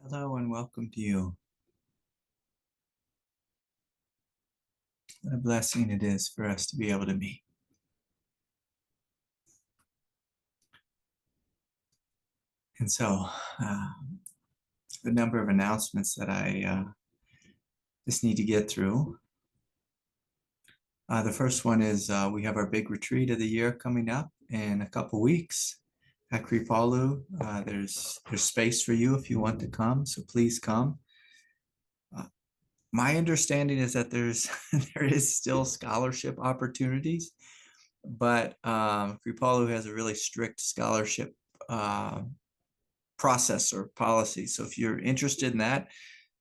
Hello and welcome to you. What a blessing it is for us to be able to meet. And so, the number of announcements that I just need to get through. The first one is we have our big retreat of the year coming up in a couple weeks at Kripalu. There's space for you if you want to come, so please come. My understanding is that there is still scholarship opportunities, but Kripalu has a really strict scholarship process or policy. So if you're interested in that,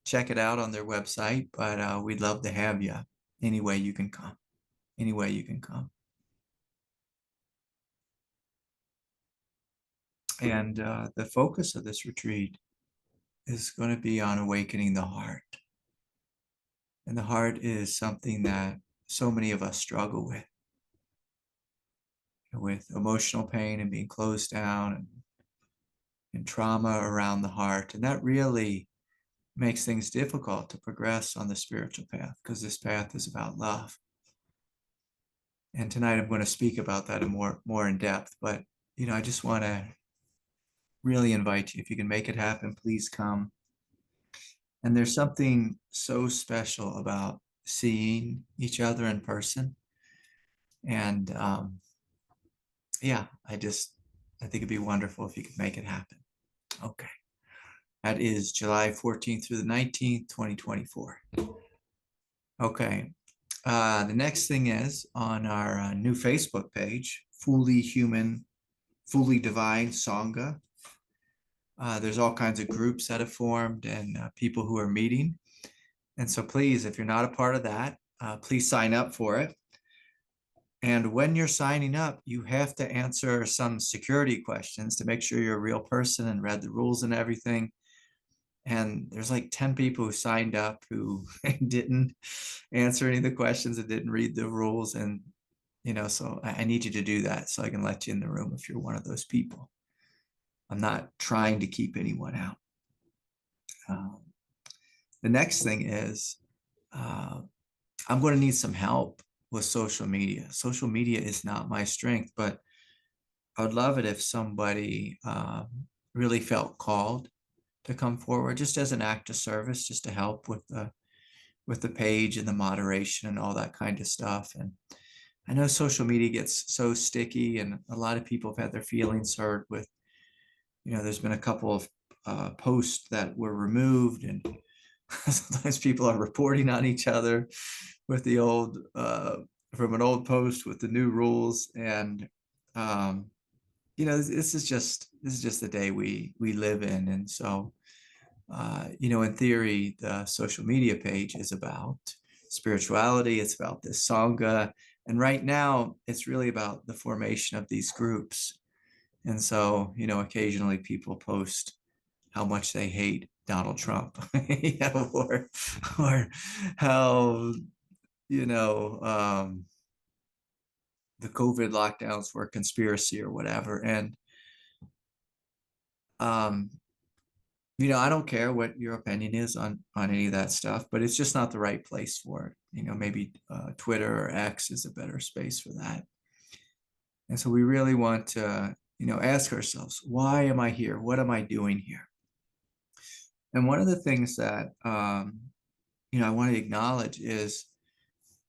check it out on their website. But we'd love to have you any way you can come. Any way you can come. And the focus of this retreat is going to be on awakening the heart. And the heart is something that so many of us struggle with emotional pain and being closed down and trauma around the heart. And that really makes things difficult to progress on the spiritual path because this path is about love. And tonight I'm going to speak about that in more in depth. But I just want to really invite you. If you can make it happen, please come. And there's something so special about seeing each other in person. And I think it'd be wonderful if you could make it happen. Okay. That is July 14th through the 19th, 2024. Okay. The next thing is on our new Facebook page, Fully Human, Fully Divine Sangha. There's all kinds of groups that have formed and people who are meeting. And so please, if you're not a part of that, please sign up for it. And when you're signing up, you have to answer some security questions to make sure you're a real person and read the rules and everything. And there's like 10 people who signed up who didn't answer any of the questions and didn't read the rules. And, so I need you to do that so I can let you in the room if you're one of those people. I'm not trying to keep anyone out. The next thing is I'm going to need some help with social media. Social media is not my strength, but I would love it if somebody really felt called to come forward just as an act of service, just to help with the page and the moderation and all that kind of stuff. And I know social media gets so sticky and a lot of people have had their feelings hurt with, there's been a couple of posts that were removed and sometimes people are reporting on each other with the old, from an old post with the new rules. And, this is just the day we live in. And so, in theory, the social media page is about spirituality. It's about this Sangha. And right now it's really about the formation of these groups. And so, occasionally people post how much they hate Donald Trump, or how, the COVID lockdowns were a conspiracy or whatever. And, I don't care what your opinion is on any of that stuff, but it's just not the right place for it. Maybe Twitter or X is a better space for that. And so we really want to, ask ourselves, why am I here? What am I doing here? And one of the things that, I want to acknowledge is,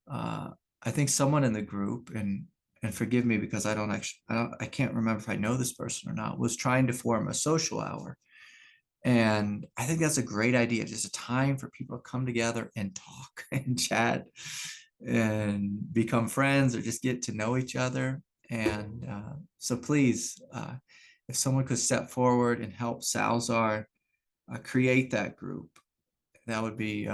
I think someone in the group, and forgive me because I can't remember if I know this person or not, was trying to form a social hour. And I think that's a great idea, just a time for people to come together and talk and chat and become friends or just get to know each other. And so please, if someone could step forward and help Salzar create that group, that'd be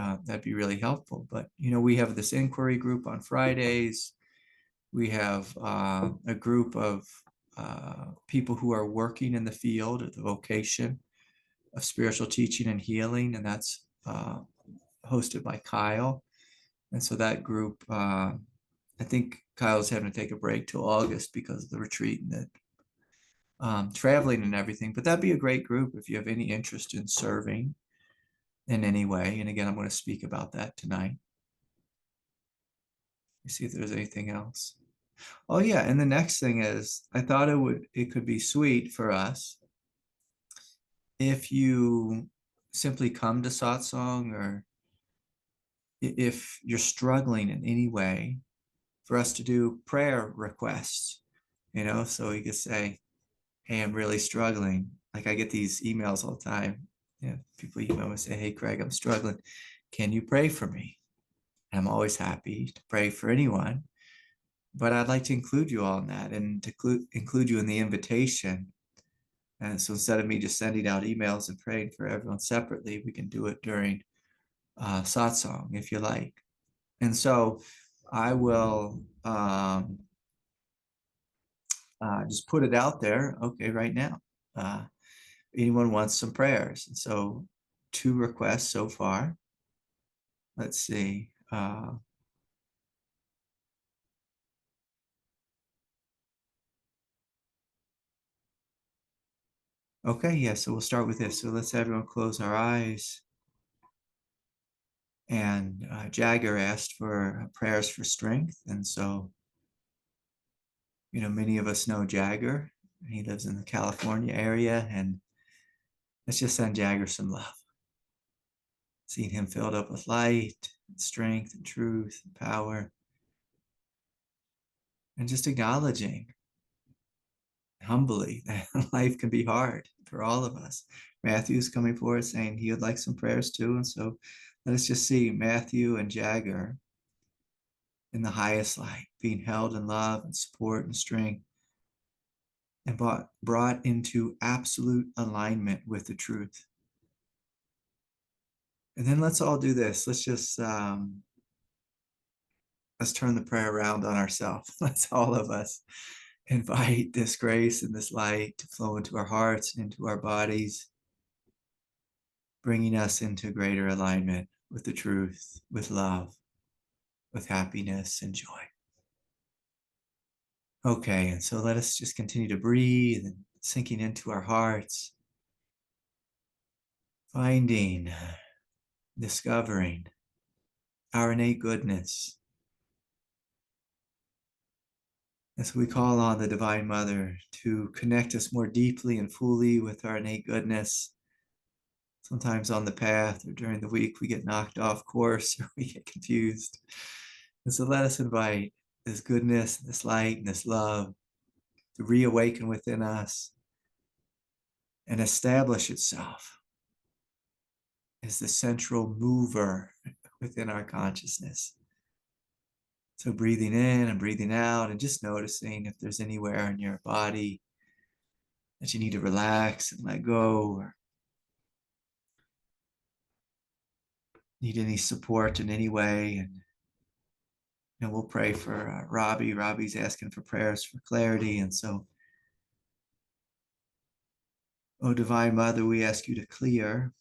really helpful. But we have this inquiry group on Fridays. We have a group of people who are working in the field of the vocation of spiritual teaching and healing, and that's hosted by Kyle. And so that group, I think Kyle's having to take a break till August because of the retreat and the traveling and everything. But that'd be a great group if you have any interest in serving. in any way. And again, I'm going to speak about that tonight. Let's see if there's anything else. Oh yeah, and the next thing is I thought it could be sweet for us if you simply come to satsang, or if you're struggling in any way, for us to do prayer requests, so you could say, hey, I'm really struggling. Like I get these emails all the time. People email me and say, hey, Craig, I'm struggling. Can you pray for me? And I'm always happy to pray for anyone, but I'd like to include you all in that, and to include you in the invitation. And so instead of me just sending out emails and praying for everyone separately, we can do it during satsang if you like. And so I will just put it out there. Okay, right now, anyone wants some prayers? And so 2 requests so far. Let's see. Okay, yeah, so we'll start with this. So let's everyone close our eyes. And Jagger asked for prayers for strength. And so, many of us know Jagger. He lives in the California area. And let's just send Jagger some love. Seeing him filled up with light, and strength, and truth, and power. And just acknowledging humbly that life can be hard for all of us. Matthew's coming forward saying he would like some prayers too. And so let us just see Matthew and Jagger in the highest light, being held in love and support and strength, and brought into absolute alignment with the truth. And then let's all do this. Let's just let's turn the prayer around on ourselves. Let's all of us invite this grace and this light to flow into our hearts and into our bodies, bringing us into greater alignment with the truth, with love, with happiness and joy. Okay, and so let us just continue to breathe and sinking into our hearts, finding, discovering our innate goodness. As we call on the Divine Mother to connect us more deeply and fully with our innate goodness. Sometimes on the path or during the week, we get knocked off course or we get confused. And so let us invite this goodness, this light, and this love to reawaken within us and establish itself as the central mover within our consciousness. So breathing in and breathing out, and just noticing if there's anywhere in your body that you need to relax and let go, or need any support in any way. And we'll pray for Robbie. Robbie's asking for prayers for clarity. And so, oh, Divine Mother, we ask you to clear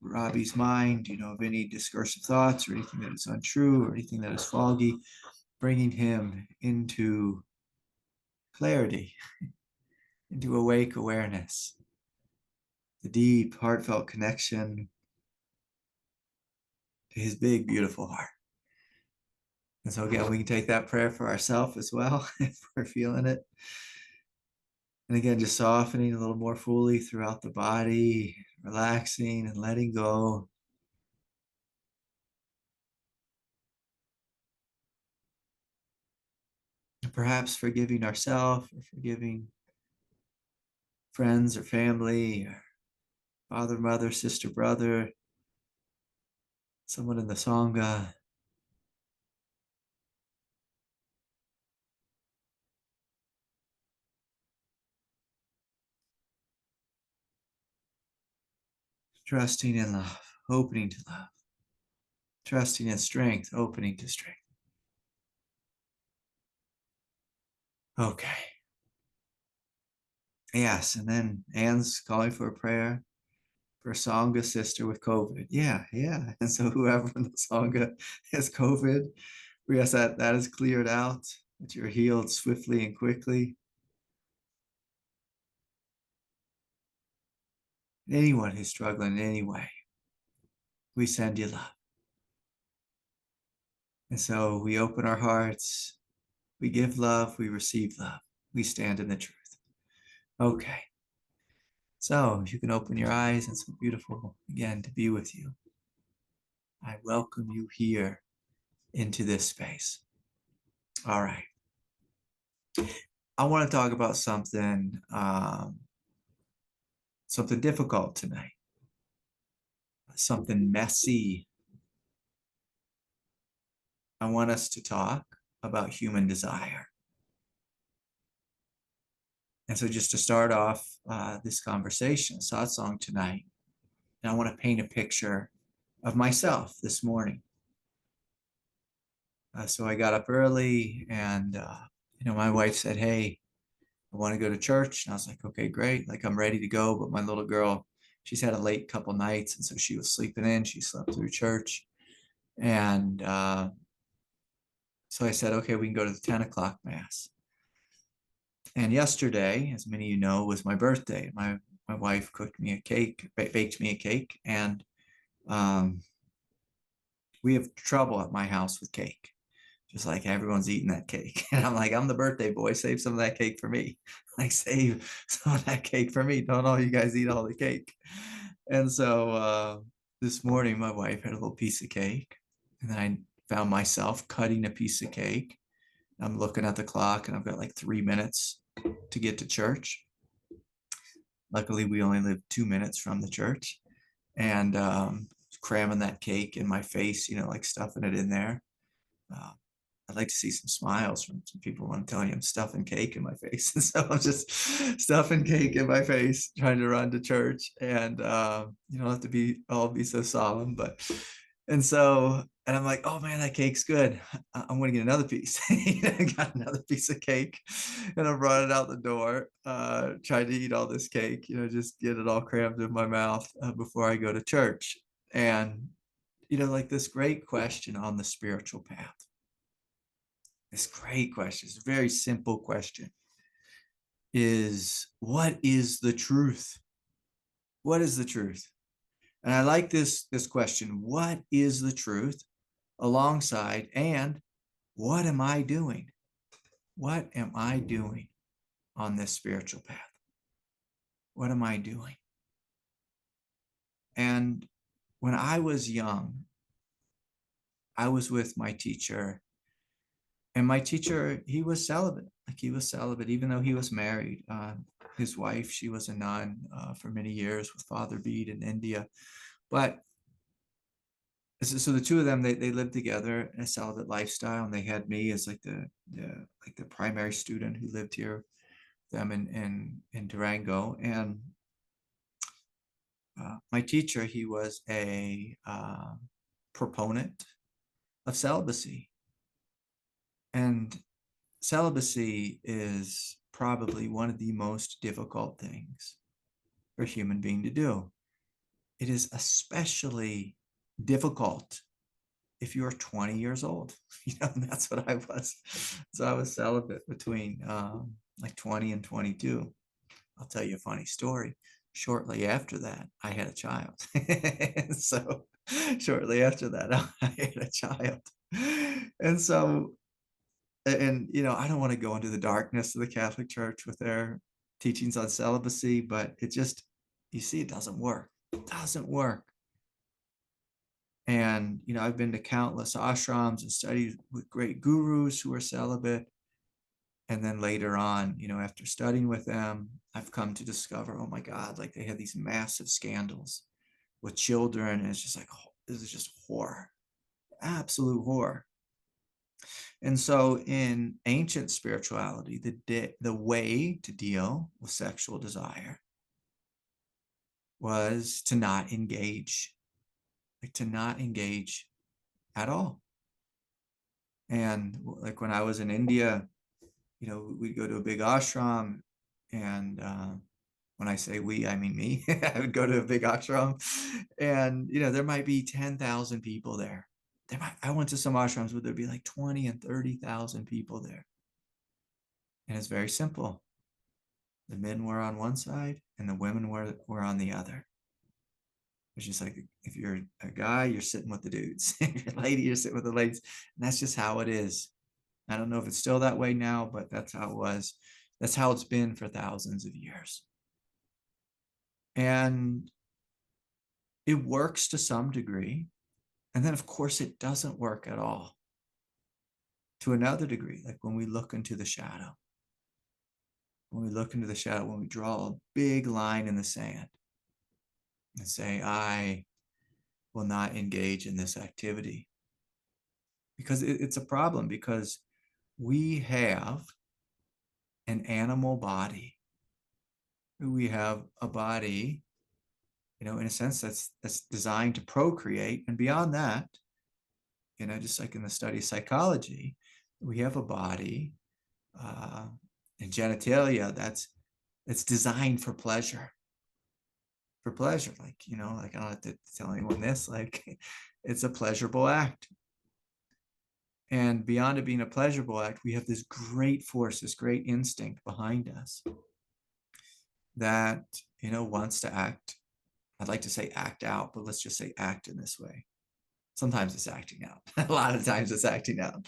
Robbie's mind, of any discursive thoughts or anything that is untrue or anything that is foggy, bringing him into clarity, into awake awareness, the deep, heartfelt connection to his big, beautiful heart. And so again, we can take that prayer for ourselves as well, if we're feeling it. And again, just softening a little more fully throughout the body, relaxing and letting go. And perhaps forgiving ourselves, or forgiving friends or family, or father, mother, sister, brother, someone in the Sangha. Trusting in love, opening to love. Trusting in strength, opening to strength. Okay. Yes, and then Anne's calling for a prayer for a Sangha sister with COVID. Yeah. And so whoever in the Sangha has COVID, we ask that that is cleared out, that you're healed swiftly and quickly. Anyone who's struggling in any way, We send you love. And so we open our hearts, we give love, we receive love, we stand in the truth. Okay. So you can open your eyes. It's so beautiful again to be with you. I welcome you here into this space. All right. I want to talk about something difficult tonight, something messy. I want us to talk about human desire. And so just to start off this conversation, Satsang tonight, and I want to paint a picture of myself this morning. So I got up early and, my wife said, hey, I want to go to church. And I was like, okay, great. Like I'm ready to go. But my little girl, she's had a late couple nights. And so she was sleeping in. She slept through church. And so I said, okay, we can go to the 10 o'clock mass. And yesterday, as many of you know, was my birthday. My wife cooked me a cake, baked me a cake. And we have trouble at my house with cake. Just like everyone's eating that cake. And I'm like, I'm the birthday boy. Save some of that cake for me. Like, save some of that cake for me. Don't all you guys eat all the cake. And so this morning, my wife had a little piece of cake. And then I found myself cutting a piece of cake. I'm looking at the clock and I've got like 3 minutes to get to church. Luckily, we only live 2 minutes from the church. And cramming that cake in my face, like stuffing it in there. I'd like to see some smiles from some people who want to tell you I'm stuffing cake in my face. And so I'm just stuffing cake in my face, trying to run to church. And you don't have to all be so solemn, and I'm like, oh man, that cake's good. I'm going to get another piece. I got another piece of cake and I brought it out the door, tried to eat all this cake, just get it all crammed in my mouth before I go to church. And, like this great question on the spiritual path. This great question. It's a very simple question. What is the truth? What is the truth? And I like this question. What is the truth? Alongside, and what am I doing? What am I doing on this spiritual path? What am I doing? And when I was young, I was with my teacher. And my teacher, he was celibate. Like he was celibate, even though he was married. His wife, she was a nun for many years with Father Bede in India. But so the two of them, they lived together in a celibate lifestyle, and they had me as like the primary student who lived here, them in Durango. And my teacher, he was a proponent of celibacy. And celibacy is probably one of the most difficult things for a human being to do. It is especially difficult if you're 20 years old. And that's what I was. So I was celibate between like 20 and 22. I'll tell you a funny story. Shortly after that, I had a child. So shortly after that, I had a child. And so I don't want to go into the darkness of the Catholic Church with their teachings on celibacy, but you see, it doesn't work. It doesn't work. And, I've been to countless ashrams and studied with great gurus who are celibate. And then later on, after studying with them, I've come to discover, oh my God, like they had these massive scandals with children. And it's just like, this is just horror, absolute horror. And so in ancient spirituality, the way to deal with sexual desire was to not engage, like to not engage at all. And like when I was in India, we'd go to a big ashram, and when I say we, I mean me. I would go to a big ashram, and there might be 10,000 people there. I went to some ashrams where there'd be like 20 and 30,000 people there. And it's very simple. The men were on one side and the women were on the other. It's just like, if you're a guy, you're sitting with the dudes. If you're a lady, you're sitting with the ladies. And that's just how it is. I don't know if it's still that way now, but that's how it was. That's how it's been for thousands of years. And it works to some degree. And then, of course, it doesn't work at all to another degree. Like when we look into the shadow, when we draw a big line in the sand and say, I will not engage in this activity. Because it's a problem, because we have an animal body. We have a body, in a sense that's designed to procreate. And beyond that, just like in the study of psychology, we have a body and genitalia that's designed for pleasure. Like, like I don't have to tell anyone this, like it's a pleasurable act. And beyond it being a pleasurable act, we have this great force, this great instinct behind us that, wants to act. I'd like to say act out, but let's just say act in this way. Sometimes it's acting out. A lot of times it's acting out.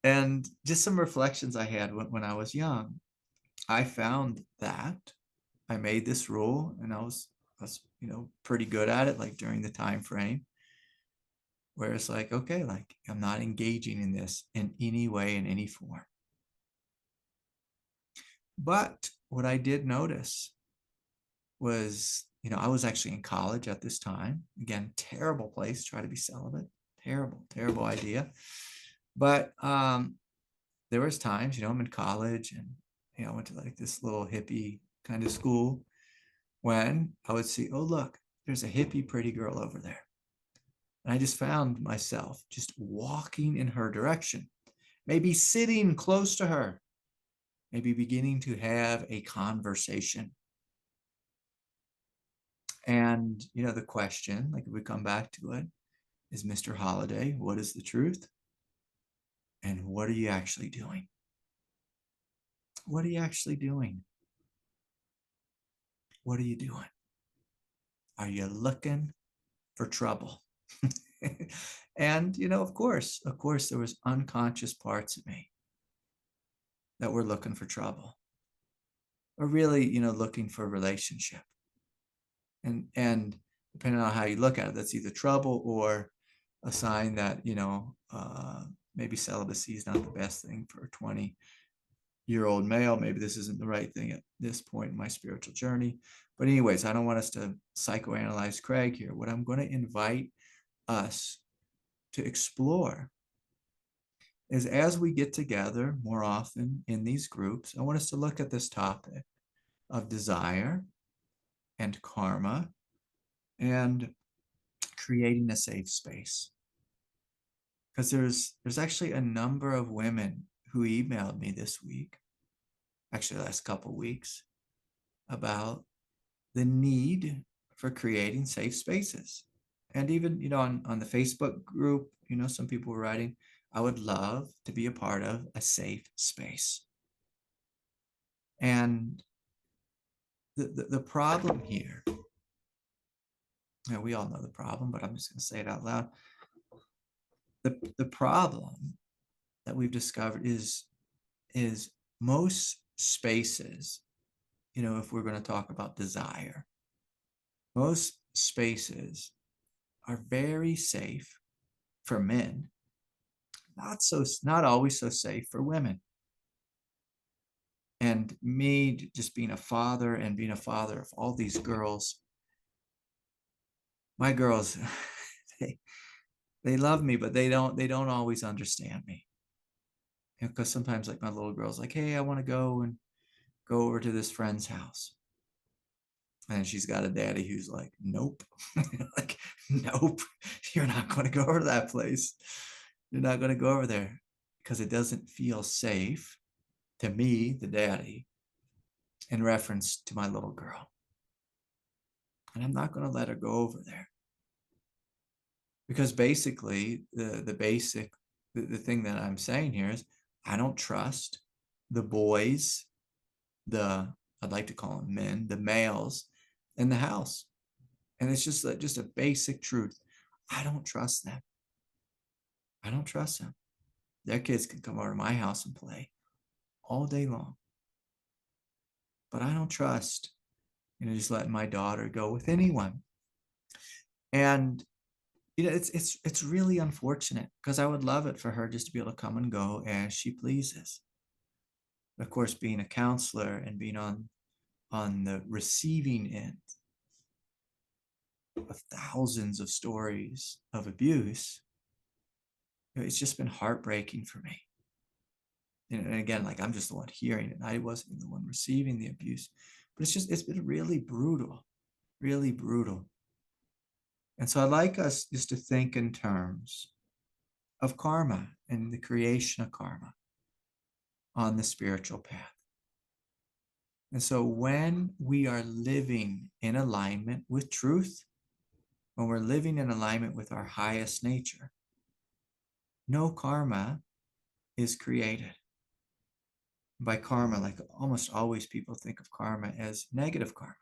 And just some reflections I had when I was young. I found that I made this rule, and I was pretty good at it, like during the time frame where it's like, okay, like I'm not engaging in this in any way, in any form. But what I did notice was, I was actually in college at this time. Again, terrible place, try to be celibate. Terrible idea. But there was times, I'm in college, and I went to like this little hippie kind of school, when I would see, oh, look, there's a hippie pretty girl over there. And I just found myself just walking in her direction, maybe sitting close to her, maybe beginning to have a conversation. And, the question, like if we come back to it, is, Mr. Holliday, what is the truth? And what are you actually doing? What are you actually doing? What are you doing? Are you looking for trouble? And, of course, there was unconscious parts of me that were looking for trouble, or really, looking for a relationship. And depending on how you look at it, that's either trouble or a sign that, maybe celibacy is not the best thing for a 20-year-old male. Maybe this isn't the right thing at this point in my spiritual journey. But anyways, I don't want us to psychoanalyze Craig here. What I'm going to invite us to explore is, as we get together more often in these groups, I want us to look at this topic of desire and karma and creating a safe space. Because there's actually a number of women who emailed me this week, actually the last couple of weeks, about the need for creating safe spaces. And even, on the Facebook group, some people were writing, I would love to be a part of a safe space. And the problem here, we all know the problem, but I'm just going to say it out loud. The problem that we've discovered is most spaces, if we're going to talk about desire, most spaces are very safe for men, not always so safe for women. And me just being a father of all these girls, my girls, they love me, but they don't always understand me. Because sometimes, like, my little girl's like, hey, I want to go over to this friend's house. And she's got a daddy who's like, nope. Like, nope, you're not going to go over to that place. You're not going to go over there because it doesn't feel safe to me, the daddy, in reference to my little girl. And I'm not going to let her go over there. Because basically, the thing that I'm saying here is, I don't trust the boys, I'd like to call them men, the males in the house. And it's just a basic truth. I don't trust them. I don't trust them. Their kids can come over to my house and play all day long. But I don't trust, just letting my daughter go with anyone. And it's really unfortunate, because I would love it for her just to be able to come and go as she pleases. Of course, being a counselor and being on the receiving end of thousands of stories of abuse, it's just been heartbreaking for me. And again, like, I'm just the one hearing it. I wasn't the one receiving the abuse, but it's been really brutal, really brutal. And so I'd like us just to think in terms of karma and the creation of karma on the spiritual path. And so when we are living in alignment with truth, when we're living in alignment with our highest nature, no karma is created. By karma, like almost always people think of karma as negative karma.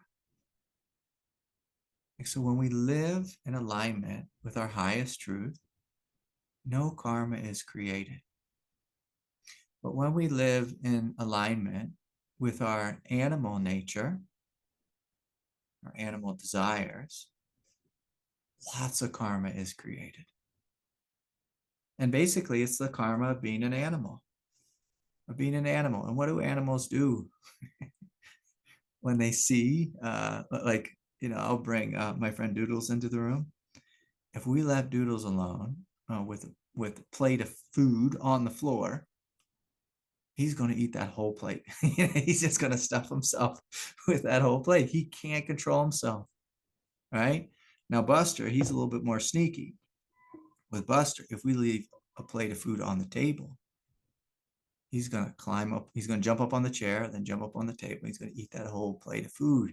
So when we live in alignment with our highest truth, no karma is created. But when we live in alignment with our animal nature, our animal desires, lots of karma is created. And basically, it's the karma of being an animal, And what do animals do when they see, I'll bring my friend Doodles into the room. If we left Doodles alone with a plate of food on the floor, he's going to eat that whole plate. He's just going to stuff himself with that whole plate. He can't control himself, right? Now, Buster, he's a little bit more sneaky. With Buster, if we leave a plate of food on the table, he's going to climb up. He's going to jump up on the chair, then jump up on the table. He's going to eat that whole plate of food.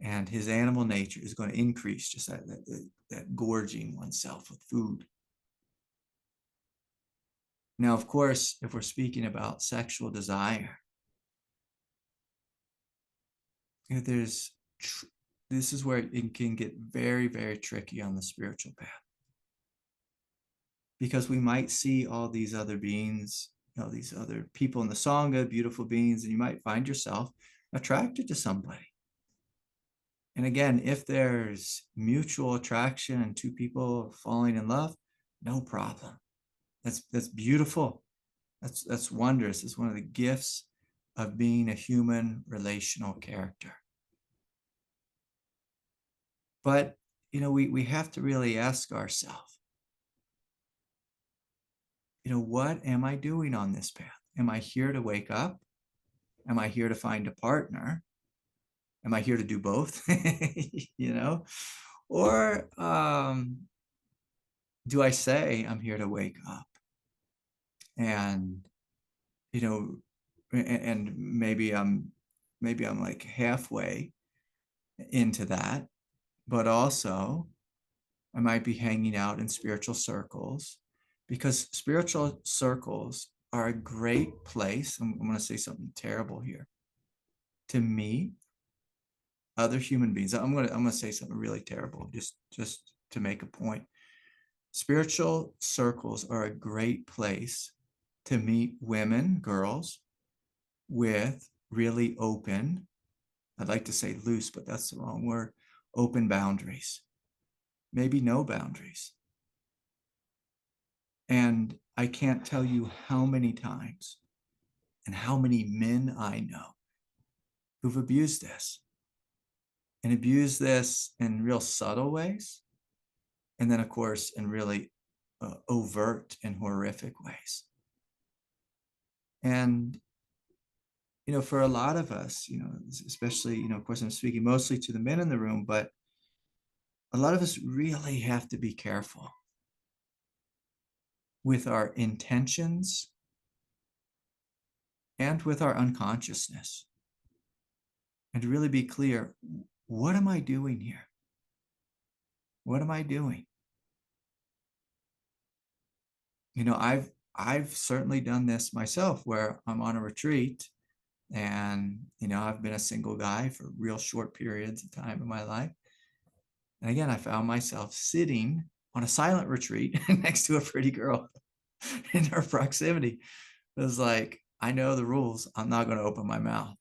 And his animal nature is going to increase, just that gorging oneself with food. Now, of course, if we're speaking about sexual desire, this is where it can get very, very tricky on the spiritual path. Because we might see all these other beings, these other people in the Sangha, beautiful beings, and you might find yourself attracted to somebody. And again, if there's mutual attraction and two people falling in love, no problem. That's beautiful. That's wondrous. It's one of the gifts of being a human relational character. But we have to really ask ourselves, what am I doing on this path? Am I here to wake up? Am I here to find a partner? Am I here to do both? Or do I say I'm here to wake up? And and maybe I'm like halfway into that, but also I might be hanging out in spiritual circles, because spiritual circles are a great place. I'm going to say something terrible here, to meet other human beings. I'm going to say something really terrible, just to make a point. Spiritual circles are a great place to meet women, girls, with really open, I'd like to say loose, but that's the wrong word, open boundaries, maybe no boundaries. And I can't tell you how many times and how many men I know who've abused this, and abused this in real subtle ways. And then, of course, in really overt and horrific ways. And, for a lot of us, especially, of course, I'm speaking mostly to the men in the room, but a lot of us really have to be careful with our intentions and with our unconsciousness, and to really be clear, what am I doing here? What am I doing? I've certainly done this myself, where I'm on a retreat And, I've been a single guy for real short periods of time in my life. And again, I found myself sitting on a silent retreat next to a pretty girl in her proximity. It was like, I know the rules. I'm not going to open my mouth.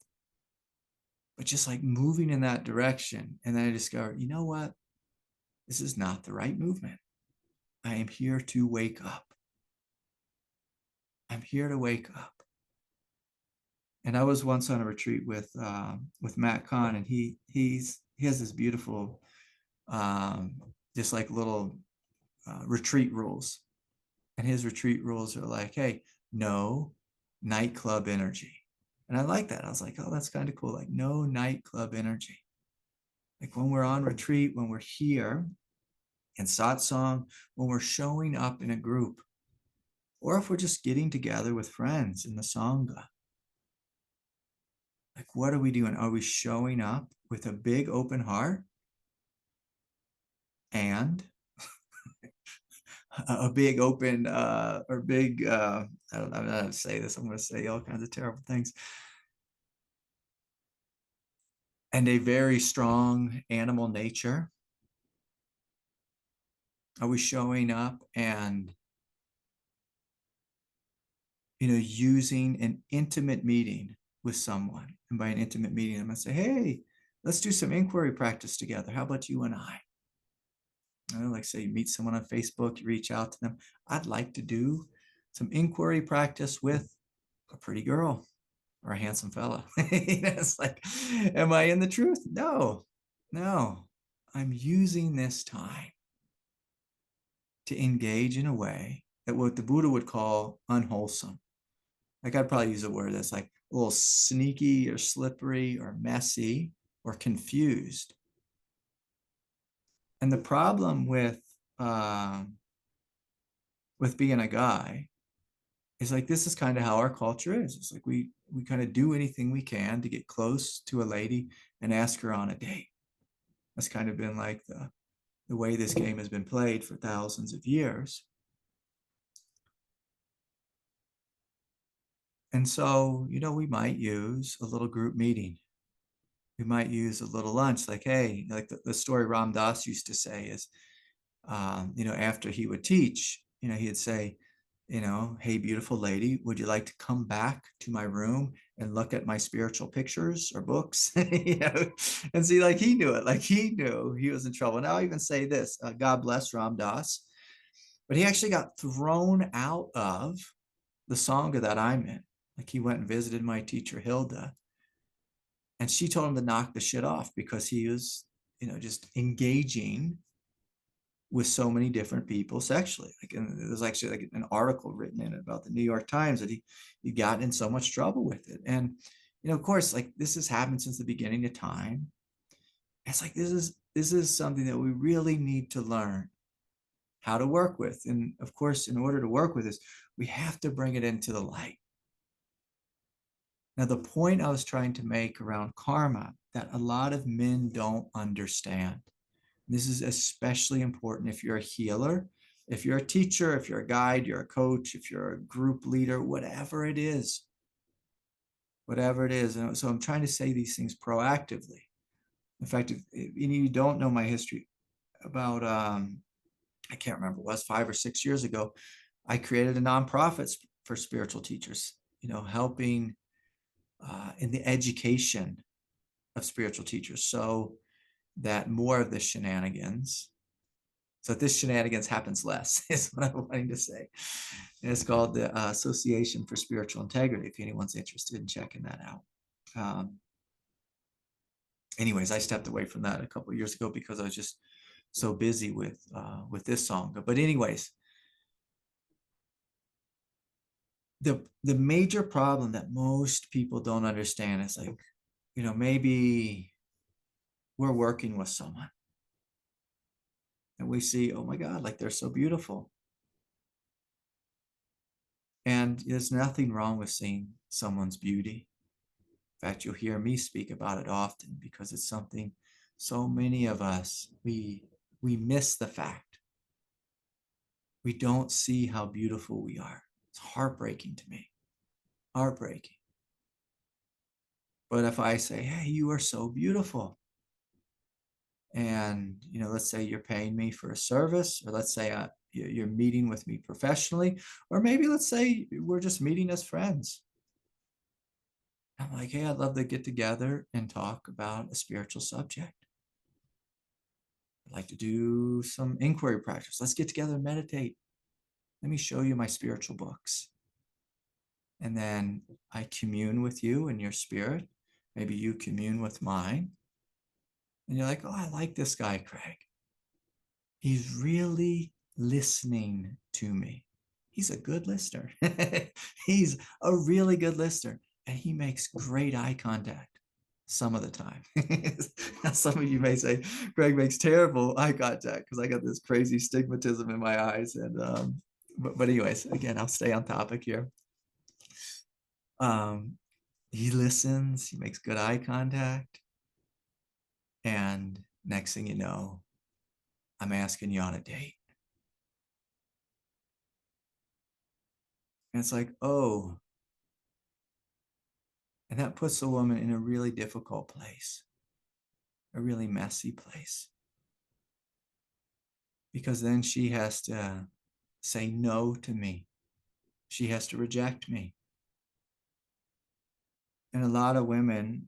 But just like moving in that direction. And then I discovered, you know what? This is not the right movement. I am here to wake up. I'm here to wake up. And I was once on a retreat with Matt Kahn, and he has this beautiful um, just like little retreat rules. And his retreat rules are like, hey, no nightclub energy. And I like that. I was like, oh, that's kind of cool. Like, no nightclub energy. Like when we're on retreat, when we're here in satsang, when we're showing up in a group, or if we're just getting together with friends in the sangha, like what are we doing? Are we showing up with a big open heart and a big open or big I don't know how to say this. I'm going to say all kinds of terrible things. And a very strong animal nature? Are we showing up and using an intimate meeting with someone? And by an intimate meeting, I'm going to say, hey, let's do some inquiry practice together. How about you and I? Like say you meet someone on Facebook, you reach out to them. I'd like to do some inquiry practice with a pretty girl or a handsome fella. It's like, am I in the truth? No, no. I'm using this time to engage in a way that what the Buddha would call unwholesome. Like I'd probably use a word that's like a little sneaky or slippery or messy or confused. And the problem with being a guy is like this is kind of how our culture is. It's like we kind of do anything we can to get close to a lady and ask her on a date. That's kind of been like the way this game has been played for thousands of years. And so, we might use a little group meeting. We might use a little lunch, like, hey, like the story Ram Dass used to say is, after he would teach, he'd say, hey, beautiful lady, would you like to come back to my room and look at my spiritual pictures or books? And see, like he knew it, like he knew he was in trouble. Now I even say this, God bless Ram Dass, but he actually got thrown out of the Sangha that I'm in. Like he went and visited my teacher, Hilda, and she told him to knock the shit off because he was, just engaging with so many different people sexually. Like, and there's actually like an article written in it about the New York Times that he got in so much trouble with it. And, of course, like this has happened since the beginning of time. It's like this is something that we really need to learn how to work with. And of course, in order to work with this, we have to bring it into the light. Now, the point I was trying to make around karma that a lot of men don't understand. This is especially important if you're a healer, if you're a teacher, if you're a guide, you're a coach, if you're a group leader, whatever it is, whatever it is. And so I'm trying to say these things proactively. In fact, if you don't know my history about, I can't remember, it was 5 or 6 years ago, I created a nonprofit for spiritual teachers, helping in the education of spiritual teachers so that more of the shenanigans, so that this shenanigans happens less, is what I'm wanting to say. And it's called the Association for Spiritual Integrity, if anyone's interested in checking that out. Anyways, I stepped away from that a couple of years ago because I was just so busy with this song. But anyways, the major problem that most people don't understand is like, maybe we're working with someone and we see, oh my God, like they're so beautiful. And there's nothing wrong with seeing someone's beauty. In fact, you'll hear me speak about it often because it's something so many of us, we miss the fact. We don't see how beautiful we are. It's heartbreaking to me. Heartbreaking. But if I say, hey, you are so beautiful, and let's say you're paying me for a service, or let's say you're meeting with me professionally, or maybe let's say we're just meeting as friends. I'm like, hey, I'd love to get together and talk about a spiritual subject. I'd like to do some inquiry practice. Let's get together and meditate. Let me show you my spiritual books. And then I commune with you and your spirit. Maybe you commune with mine. And you're like, oh, I like this guy, Craig. He's really listening to me. He's a good listener. He's a really good listener. And he makes great eye contact some of the time. Some of you may say, Greg makes terrible eye contact because I got this crazy stigmatism in my eyes. And but anyways, again, I'll stay on topic here. He listens, he makes good eye contact. And next thing you know, I'm asking you on a date. And it's like, oh, and that puts the woman in a really difficult place, a really messy place. Because then she has to say no to me. She has to reject me. And a lot of women,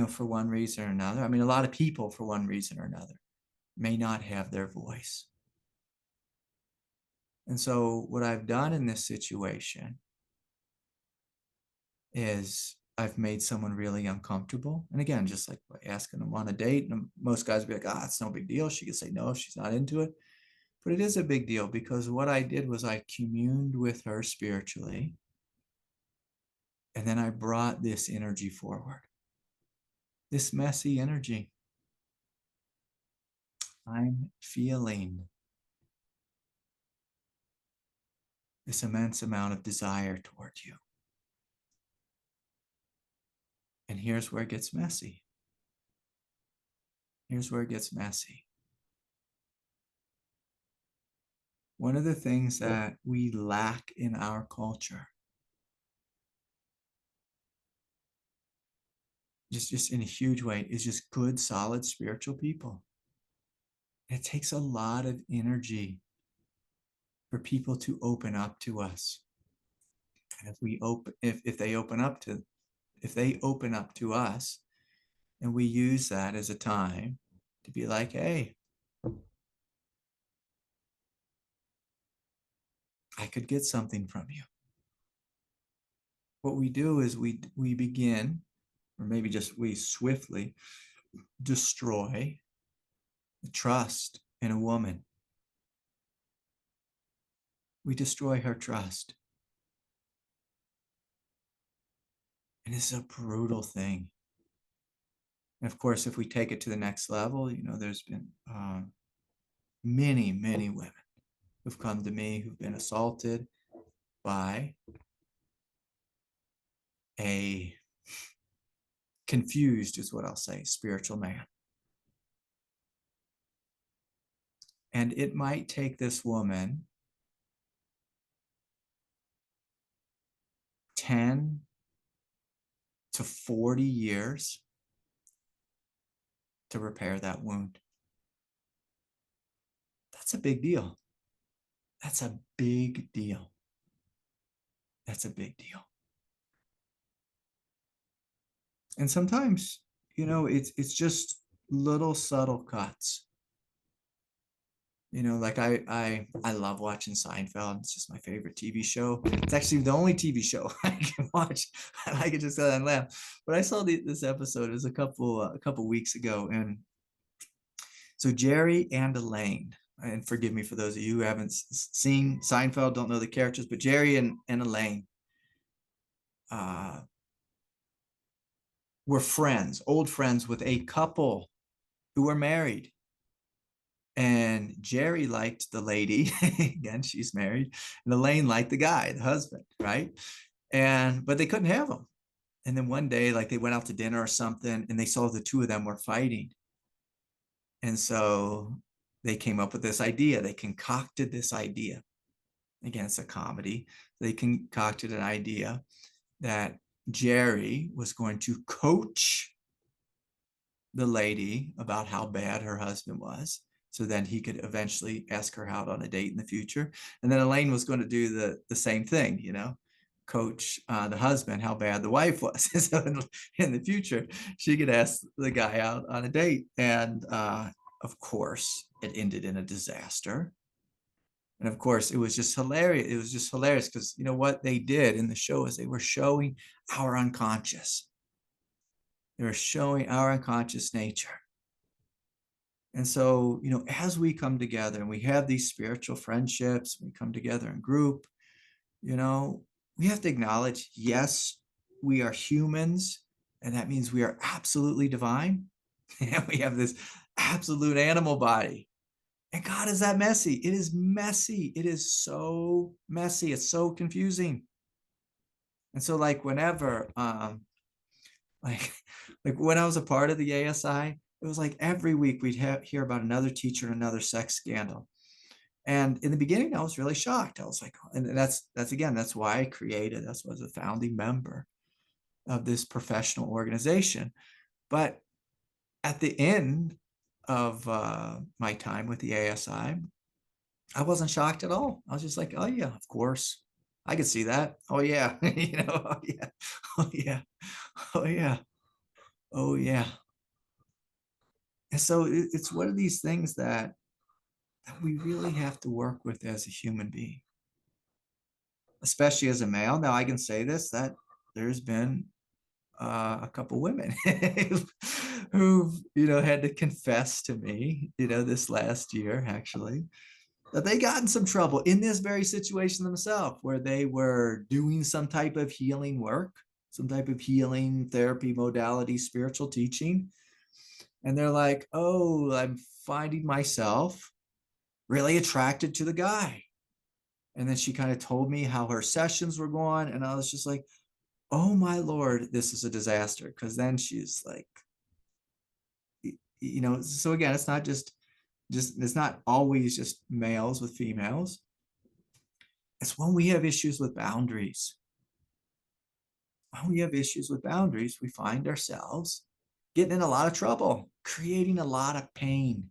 for one reason or another, I mean, a lot of people for one reason or another may not have their voice. And so what I've done in this situation is I've made someone really uncomfortable. And again, just like asking them on a date, and most guys will be like, it's no big deal. She could say no if she's not into it. But it is a big deal because what I did was I communed with her spiritually. And then I brought this energy forward, this messy energy. I'm feeling this immense amount of desire towards you. And here's where it gets messy. Here's where it gets messy. One of the things that we lack in our culture, just in a huge way, is just good, solid spiritual people. It takes a lot of energy for people to open up to us. And if they open up to us, and we use that as a time to be like, hey, I could get something from you. What we do is we begin, or maybe just we swiftly destroy the trust in a woman. We destroy her trust. And it's a brutal thing. And of course, if we take it to the next level, there's been many, many women who've come to me who've been assaulted by a confused, is what I'll say, spiritual man. And it might take this woman 10 to 40 years to repair that wound. That's a big deal. That's a big deal. That's a big deal. And sometimes, it's just little subtle cuts. Like I love watching Seinfeld. It's just my favorite TV show. It's actually the only TV show I can watch. I can just sit and laugh. But I saw this episode. It was a couple weeks ago, and so Jerry and Elaine. And forgive me for those of you who haven't seen Seinfeld, don't know the characters, but Jerry and Elaine were friends, old friends with a couple who were married. And Jerry liked the lady. Again, she's married. And Elaine liked the guy, the husband, right? But they couldn't have them. And then one day, like they went out to dinner or something, and they saw the two of them were fighting. And so they came up with this idea. They concocted this idea. Again, it's a comedy. They concocted an idea that Jerry was going to coach the lady about how bad her husband was, so then he could eventually ask her out on a date in the future. And then Elaine was going to do the same thing, coach the husband how bad the wife was. So in the future, she could ask the guy out on a date. And of course, it ended in a disaster. And of course, it was just hilarious. It was just hilarious because what they did in the show is they were showing our unconscious. They were showing our unconscious nature. And so, as we come together and we have these spiritual friendships, we come together in group, we have to acknowledge, yes, we are humans, and that means we are absolutely divine. And we have this absolute animal body. And God is that messy. It is messy. It is so messy. It's so confusing. And so like whenever, like when I was a part of the ASI, it was like every week we'd hear about another teacher and another sex scandal. And in the beginning, I was really shocked. I was like, and that's why I created, that's why I was a founding member of this professional organization. But at the end of my time with the ASI, I wasn't shocked at all. I was just like, oh yeah, of course. I could see that. Oh yeah. Oh yeah. Oh yeah. Oh yeah. Oh yeah. And so it's one of these things that we really have to work with as a human being, especially as a male. Now I can say this, that there's been a couple women who've had to confess to me this last year actually, that they got in some trouble in this very situation themselves, where they were doing some type of healing work, some type of healing therapy modality, spiritual teaching, and they're like, oh, I'm finding myself really attracted to the guy. And then she kind of told me how her sessions were going, and I was just like, oh my Lord, this is a disaster. Because then she's like, so again, it's not just it's not always just males with females. It's when we have issues with boundaries. When we have issues with boundaries, we find ourselves getting in a lot of trouble, creating a lot of pain,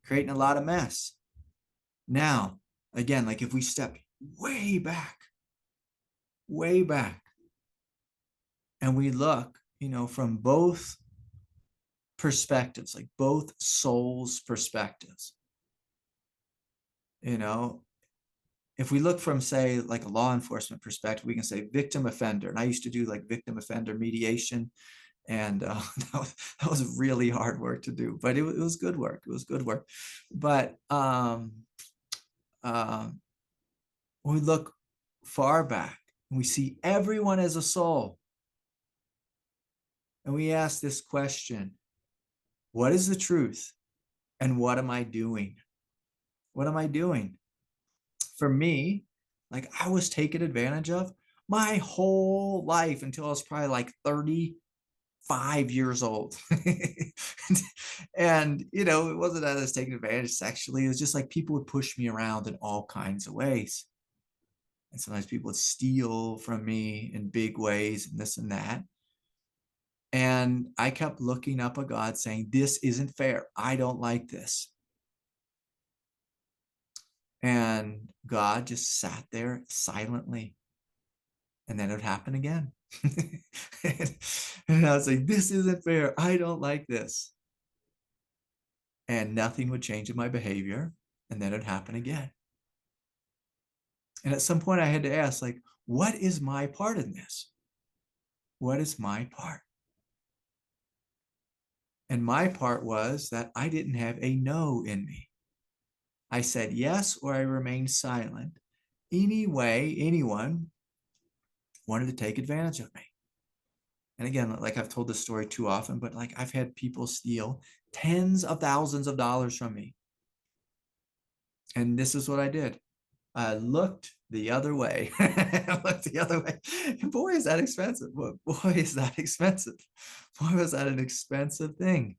creating a lot of mess. Now, again, like if we step way back, and we look, from both perspectives, like both souls' perspectives, if we look from, say, like a law enforcement perspective, we can say victim offender. And I used to do like victim offender mediation. And that was really hard work to do, but it was good work. It was good work. But when we look far back, and we see everyone as a soul, and we ask this question, what is the truth? And what am I doing? What am I doing? For me, like I was taken advantage of my whole life until I was probably like 35 years old. And, it wasn't that I was taking advantage sexually. It was just like people would push me around in all kinds of ways. And sometimes people would steal from me in big ways and this and that. And I kept looking up at God saying, this isn't fair. I don't like this. And God just sat there silently. And then it would happen again. And I was like, this isn't fair. I don't like this. And nothing would change in my behavior. And then it'd happen again. And at some point I had to ask, like, what is my part in this? What is my part? And my part was that I didn't have a no in me. I said yes, or I remained silent. Anyway, anyone wanted to take advantage of me. And again, like I've told this story too often, but like I've had people steal tens of thousands of dollars from me. And this is what I did. I looked the other way. I looked the other way. And boy, is that expensive. Boy, is that expensive. Boy, was that an expensive thing.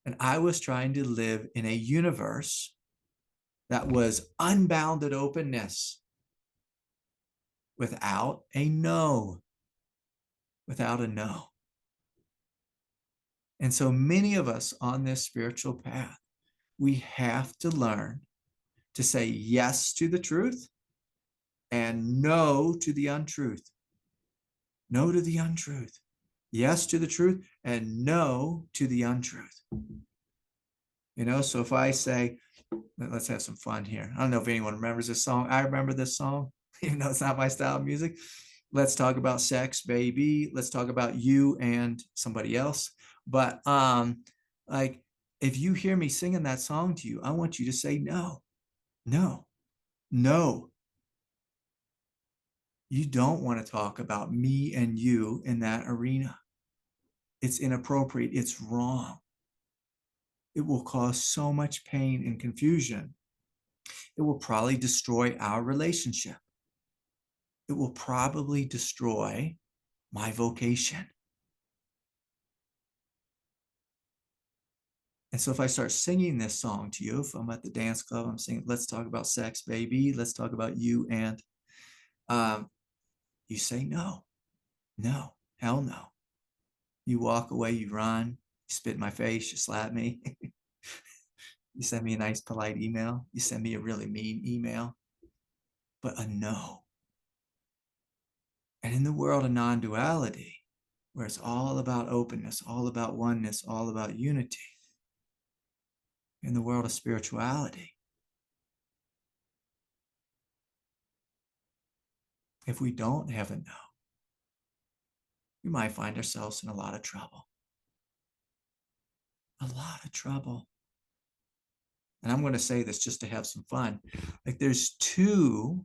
And I was trying to live in a universe that was unbounded openness without a no. without a no. And so many of us on this spiritual path, we have to learn to say yes to the truth and no to the untruth. No to the untruth. Yes to the truth and no to the untruth. So if I say, let's have some fun here. I don't know if anyone remembers this song. I remember this song, even though it's not my style of music. Let's talk about sex, baby. Let's talk about you and somebody else. But like, if you hear me singing that song to you, I want you to say no, no, no. You don't want to talk about me and you in that arena. It's inappropriate. It's wrong. It will cause so much pain and confusion. It will probably destroy our relationship. It will probably destroy my vocation. And so if I start singing this song to you, if I'm at the dance club, I'm singing, let's talk about sex, baby. Let's talk about you. And you say, no, no, hell no. You walk away, you run, you spit in my face, you slap me. You send me a nice, polite email. You send me a really mean email, but a no. And in the world of non-duality, where it's all about openness, all about oneness, all about unity, in the world of spirituality, if we don't have a no, we might find ourselves in a lot of trouble. A lot of trouble. And I'm going to say this just to have some fun. Like there's two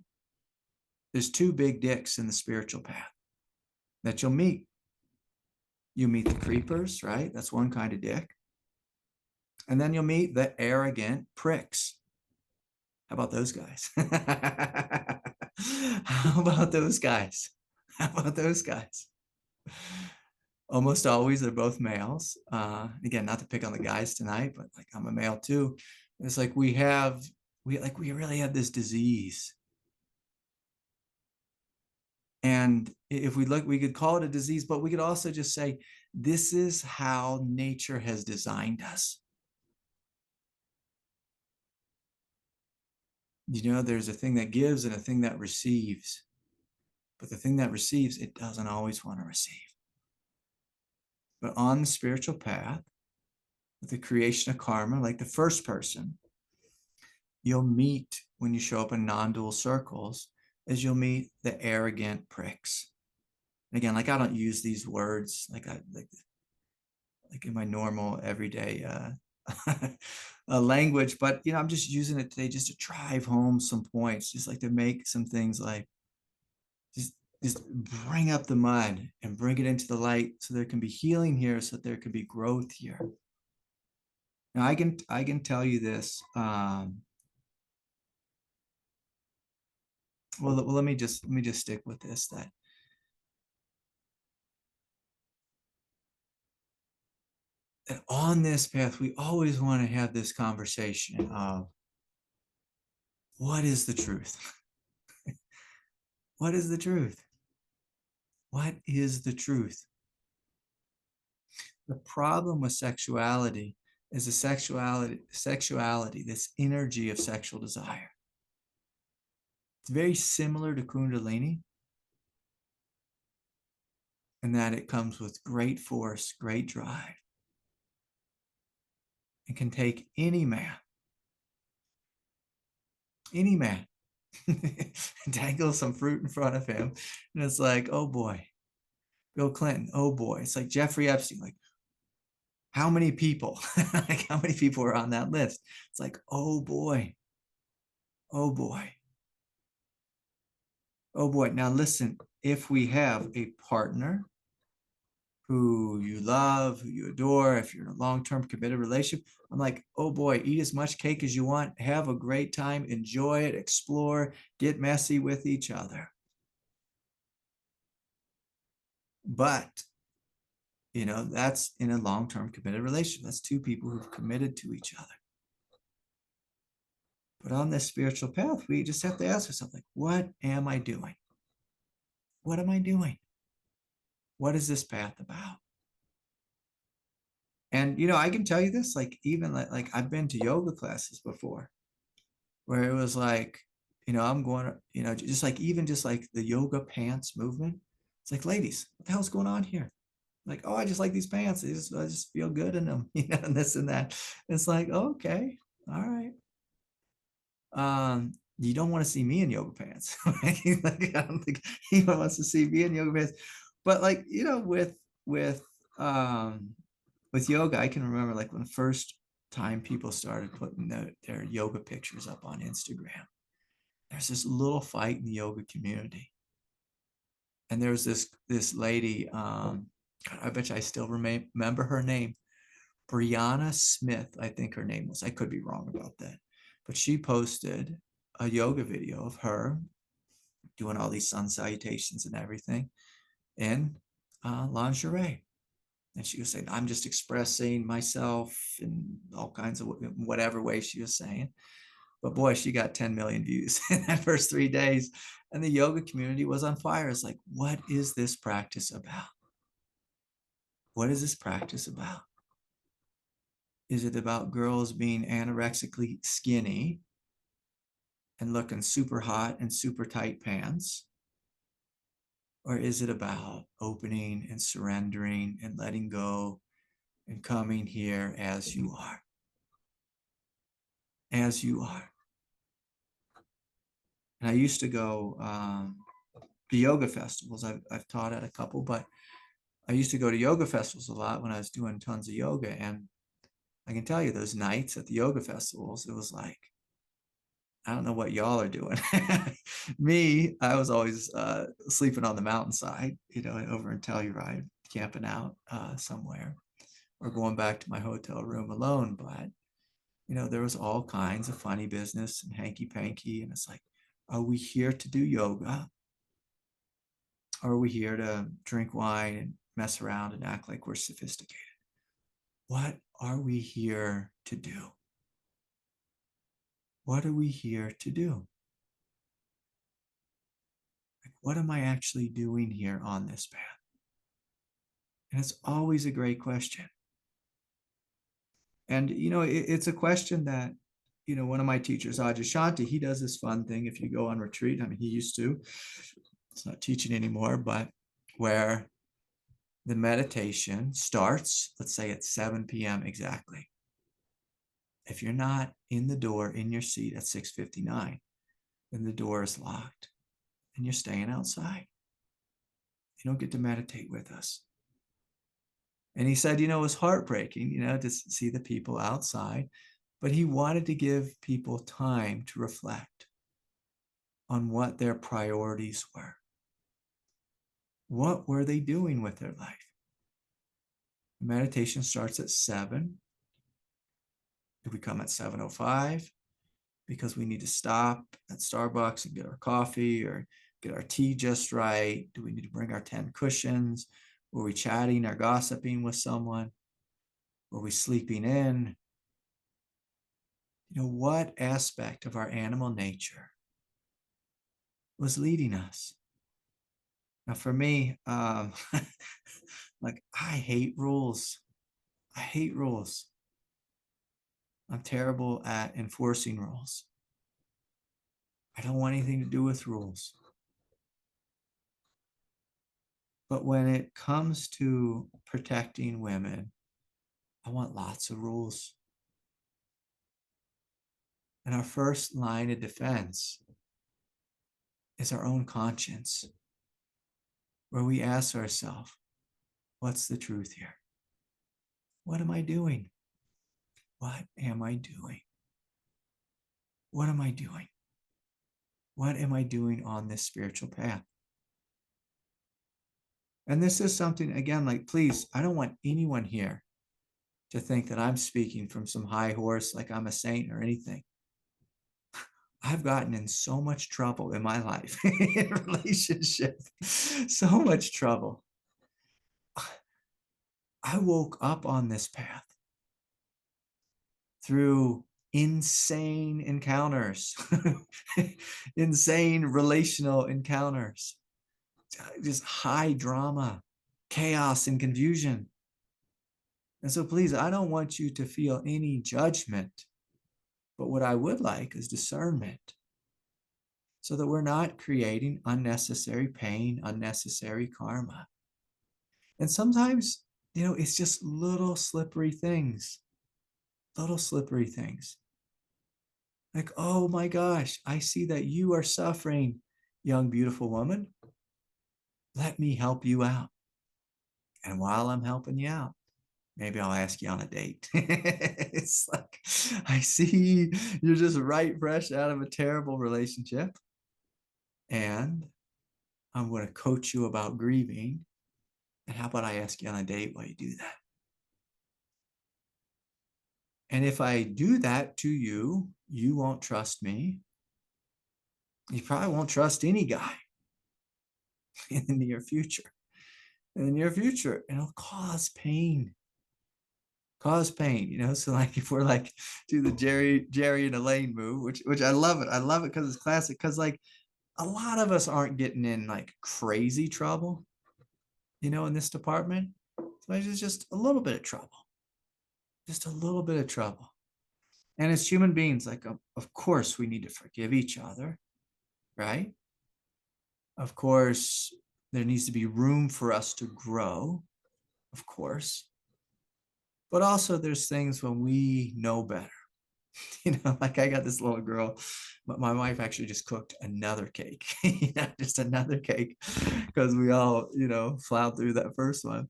big dicks in the spiritual path that you'll meet. You meet the creepers, right? That's one kind of dick. And then you'll meet the arrogant pricks. How about those guys? How about those guys? How about those guys? Almost always they're both males. Again, not to pick on the guys tonight, but like I'm a male too. It's like we really have this disease. And if we look, we could call it a disease, but we could also just say, this is how nature has designed us. There's a thing that gives and a thing that receives. But the thing that receives, it doesn't always want to receive. But on the spiritual path, with the creation of karma, like the first person, you'll meet when you show up in non-dual circles, is you'll meet the arrogant pricks. And again, like I don't use these words like in my normal everyday language, but I'm just using it today just to drive home some points, just like to make some things like just bring up the mud and bring it into the light so there can be healing here, so that there can be growth here. Now I can tell you this. Well, let me just stick with this, that on this path, we always want to have this conversation of what is the truth? What is the truth? What is the truth? The problem with sexuality is the sexuality, this energy of sexual desire. It's very similar to Kundalini in that it comes with great force, great drive, and can take any man, dangle some fruit in front of him. And it's like, oh boy, Bill Clinton, oh boy. It's like Jeffrey Epstein, like, how many people, like how many people are on that list? It's like, oh boy, oh boy, oh boy. Now listen, if we have a partner who you love, who you adore, if you're in a long-term committed relationship, I'm like, oh boy, eat as much cake as you want, have a great time, enjoy it, explore, get messy with each other. But, that's in a long-term committed relationship. That's two people who've committed to each other. But on this spiritual path, we just have to ask ourselves, like, what am I doing? What am I doing? What is this path about? And, I can tell you this, like, even like I've been to yoga classes before where it was like, I'm going to, just like, even just like the yoga pants movement. It's like, ladies, what the hell's going on here? Like, oh, I just like these pants. I just feel good in them, and this and that. It's like, okay, all right. You don't want to see me in yoga pants. Right? Like, I don't think anyone wants to see me in yoga pants. But like, with um with yoga, I can remember like when the first time people started putting their yoga pictures up on Instagram. There's this little fight in the yoga community. And there was this lady, I bet you I still remember her name, Brianna Smith, I think her name was. I could be wrong about that. But she posted a yoga video of her doing all these sun salutations and everything in lingerie. And she was saying, I'm just expressing myself in all kinds of whatever way she was saying. But boy, she got 10 million views in that first 3 days. And the yoga community was on fire. It's like, what is this practice about? What is this practice about? Is it about girls being anorexically skinny and looking super hot in super tight pants? Or is it about opening and surrendering and letting go and coming here as you are? As you are. And I used to go to yoga festivals. I've taught at a couple, but I used to go to yoga festivals a lot when I was doing tons of yoga. And I can tell you those nights at the yoga festivals, it was like, I don't know what y'all are doing. Me, I was always sleeping on the mountainside, over in Telluride, camping out somewhere or going back to my hotel room alone. But, there was all kinds of funny business and hanky panky. And it's like, are we here to do yoga? Or are we here to drink wine and mess around and act like we're sophisticated? What are we here to do? What are we here to do? Like, what am I actually doing here on this path? And it's always a great question. And, it's a question that, one of my teachers, Ajashanti, he does this fun thing if you go on retreat. I mean, he used to, it's not teaching anymore, but where the meditation starts, let's say at 7 p.m. exactly. If you're not in the door in your seat at 6:59, then the door is locked and you're staying outside. You don't get to meditate with us. And he said, it was heartbreaking, to see the people outside, but he wanted to give people time to reflect on what their priorities were. What were they doing with their life? Meditation starts at 7. If we come at 7:05, because we need to stop at Starbucks and get our coffee or get our tea just right? Do we need to bring our 10 cushions? Were we chatting or gossiping with someone? Were we sleeping in? What aspect of our animal nature was leading us? Now, for me, like, I hate rules. I hate rules. I'm terrible at enforcing rules. I don't want anything to do with rules. But when it comes to protecting women, I want lots of rules. And our first line of defense is our own conscience, where we ask ourselves, what's the truth here? What am I doing? What am I doing? What am I doing? What am I doing on this spiritual path? And this is something, again, like, please, I don't want anyone here to think that I'm speaking from some high horse, like I'm a saint or anything. I've gotten in so much trouble in my life in relationship, so much trouble. I woke up on this path through insane encounters, insane relational encounters, just high drama. chaos and confusion. And so please, I don't want you to feel any judgment, but what I would like is discernment so that we're not creating unnecessary pain, unnecessary karma. And sometimes, it's just little slippery things, little slippery things. Like, oh my gosh, I see that you are suffering, young, beautiful woman. Let me help you out. And while I'm helping you out, maybe I'll ask you on a date. It's like, I see you're just right fresh out of a terrible relationship. And I'm going to coach you about grieving. And how about I ask you on a date while you do that? And if I do that to you, you won't trust me. You probably won't trust any guy in the near future. In the near future, it'll cause pain. Cause pain. So like if we're like do the Jerry and Elaine move, which I love it. I love it because it's classic. Because like a lot of us aren't getting in like crazy trouble, in this department. So it's just a little bit of trouble. Just a little bit of trouble. And as human beings, like of course we need to forgive each other, right? Of course, there needs to be room for us to grow, of course. But also there's things when we know better. Like I got this little girl, but my wife actually just cooked another cake, just another cake because we all, plowed through that first one.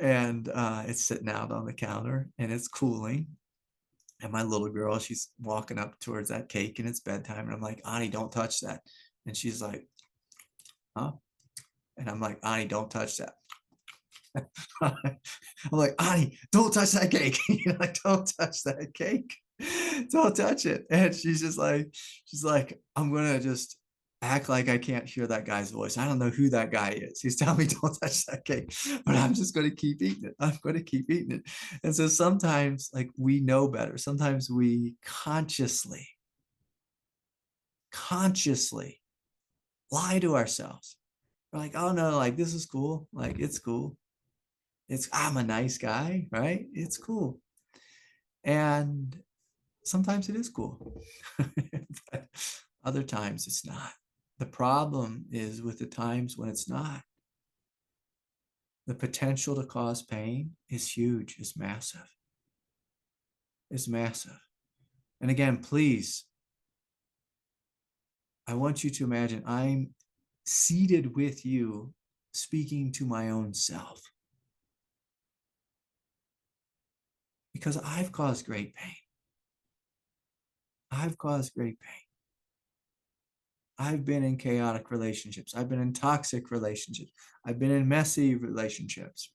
And it's sitting out on the counter and it's cooling. And my little girl, she's walking up towards that cake and it's bedtime. And I'm like, Ani, don't touch that. And she's like, huh? And I'm like, Ani, don't touch that. I'm like, Ani, don't touch that cake. Like, don't touch that cake. Don't touch it. And she's like, I'm gonna just act like I can't hear that guy's voice. I don't know who that guy is. He's telling me don't touch that cake, but I'm just going to keep eating it. I'm going to keep eating it. And so sometimes like we know better. Sometimes we consciously lie to ourselves. We're like, oh no, like this is cool. Like it's cool. I'm a nice guy, right? It's cool. And sometimes it is cool. But other times it's not. The problem is with the times when it's not. The potential to cause pain is huge, is massive. It's massive. And again, please, I want you to imagine I'm seated with you speaking to my own self because I've caused great pain. I've caused great pain. I've been in chaotic relationships. I've been in toxic relationships. I've been in messy relationships.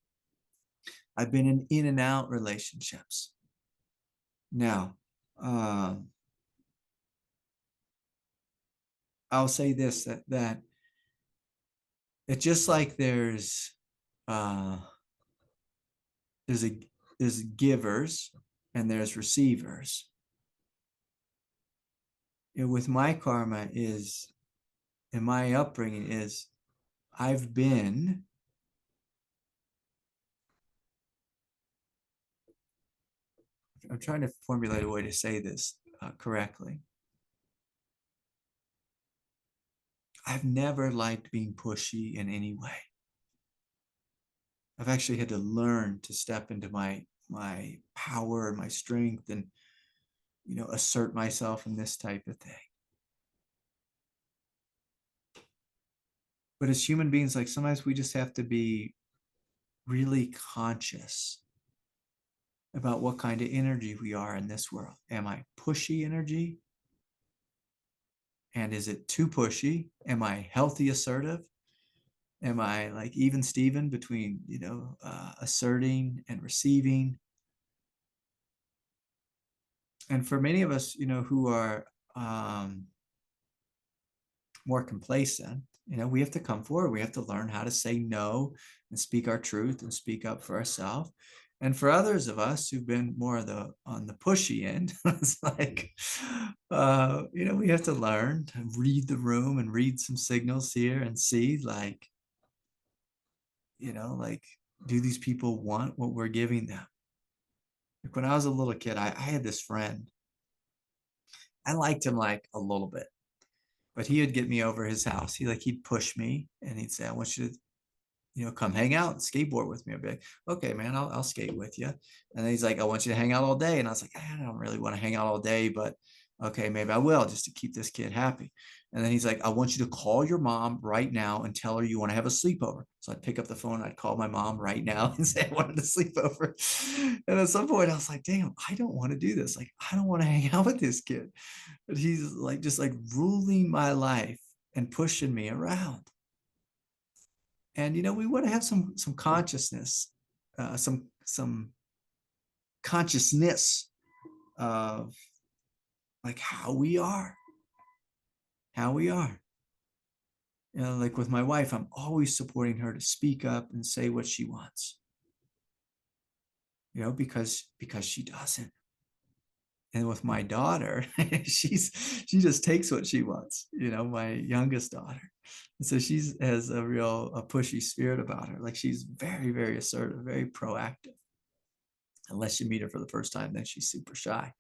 I've been in and out relationships. Now, I'll say this, that just like there's uh, there's givers and there's receivers. With my karma is, and my upbringing is, I've been I'm trying to formulate a way to say this correctly. I've never liked being pushy in any way. I've actually had to learn to step into my power and my strength and assert myself in this type of thing. But as human beings, like sometimes we just have to be really conscious about what kind of energy we are in this world. Am I pushy energy? And is it too pushy? Am I healthy assertive? Am I like even Steven between, asserting and receiving? And for many of us, who are more complacent, we have to come forward. We have to learn how to say no and speak our truth and speak up for ourselves. And for others of us who've been more on the pushy end, it's like, we have to learn to read the room and read some signals here and see like, like, do these people want what we're giving them? Like when I was a little kid, I had this friend. I liked him like a little bit, but he would get me over his house. He'd push me and he'd say, I want you to, come hang out and skateboard with me. I'd be like, okay, man, I'll skate with you. And then he's like, I want you to hang out all day. And I was like, I don't really want to hang out all day, but okay, maybe I will, just to keep this kid happy. And then he's like, I want you to call your mom right now and tell her you want to have a sleepover. So I'd pick up the phone, I'd call my mom right now and say I wanted to sleep over. And at some point I was like, damn, I don't want to do this. Like, I don't want to hang out with this kid. But he's like, just like ruling my life and pushing me around. And we want to have some consciousness, some consciousness of like how we are. Like with my wife, I'm always supporting her to speak up and say what she wants. Because she doesn't. And with my daughter, she just takes what she wants. My youngest daughter. And so she has a pushy spirit about her. Like she's very, very assertive, very proactive. Unless you meet her for the first time, then she's super shy.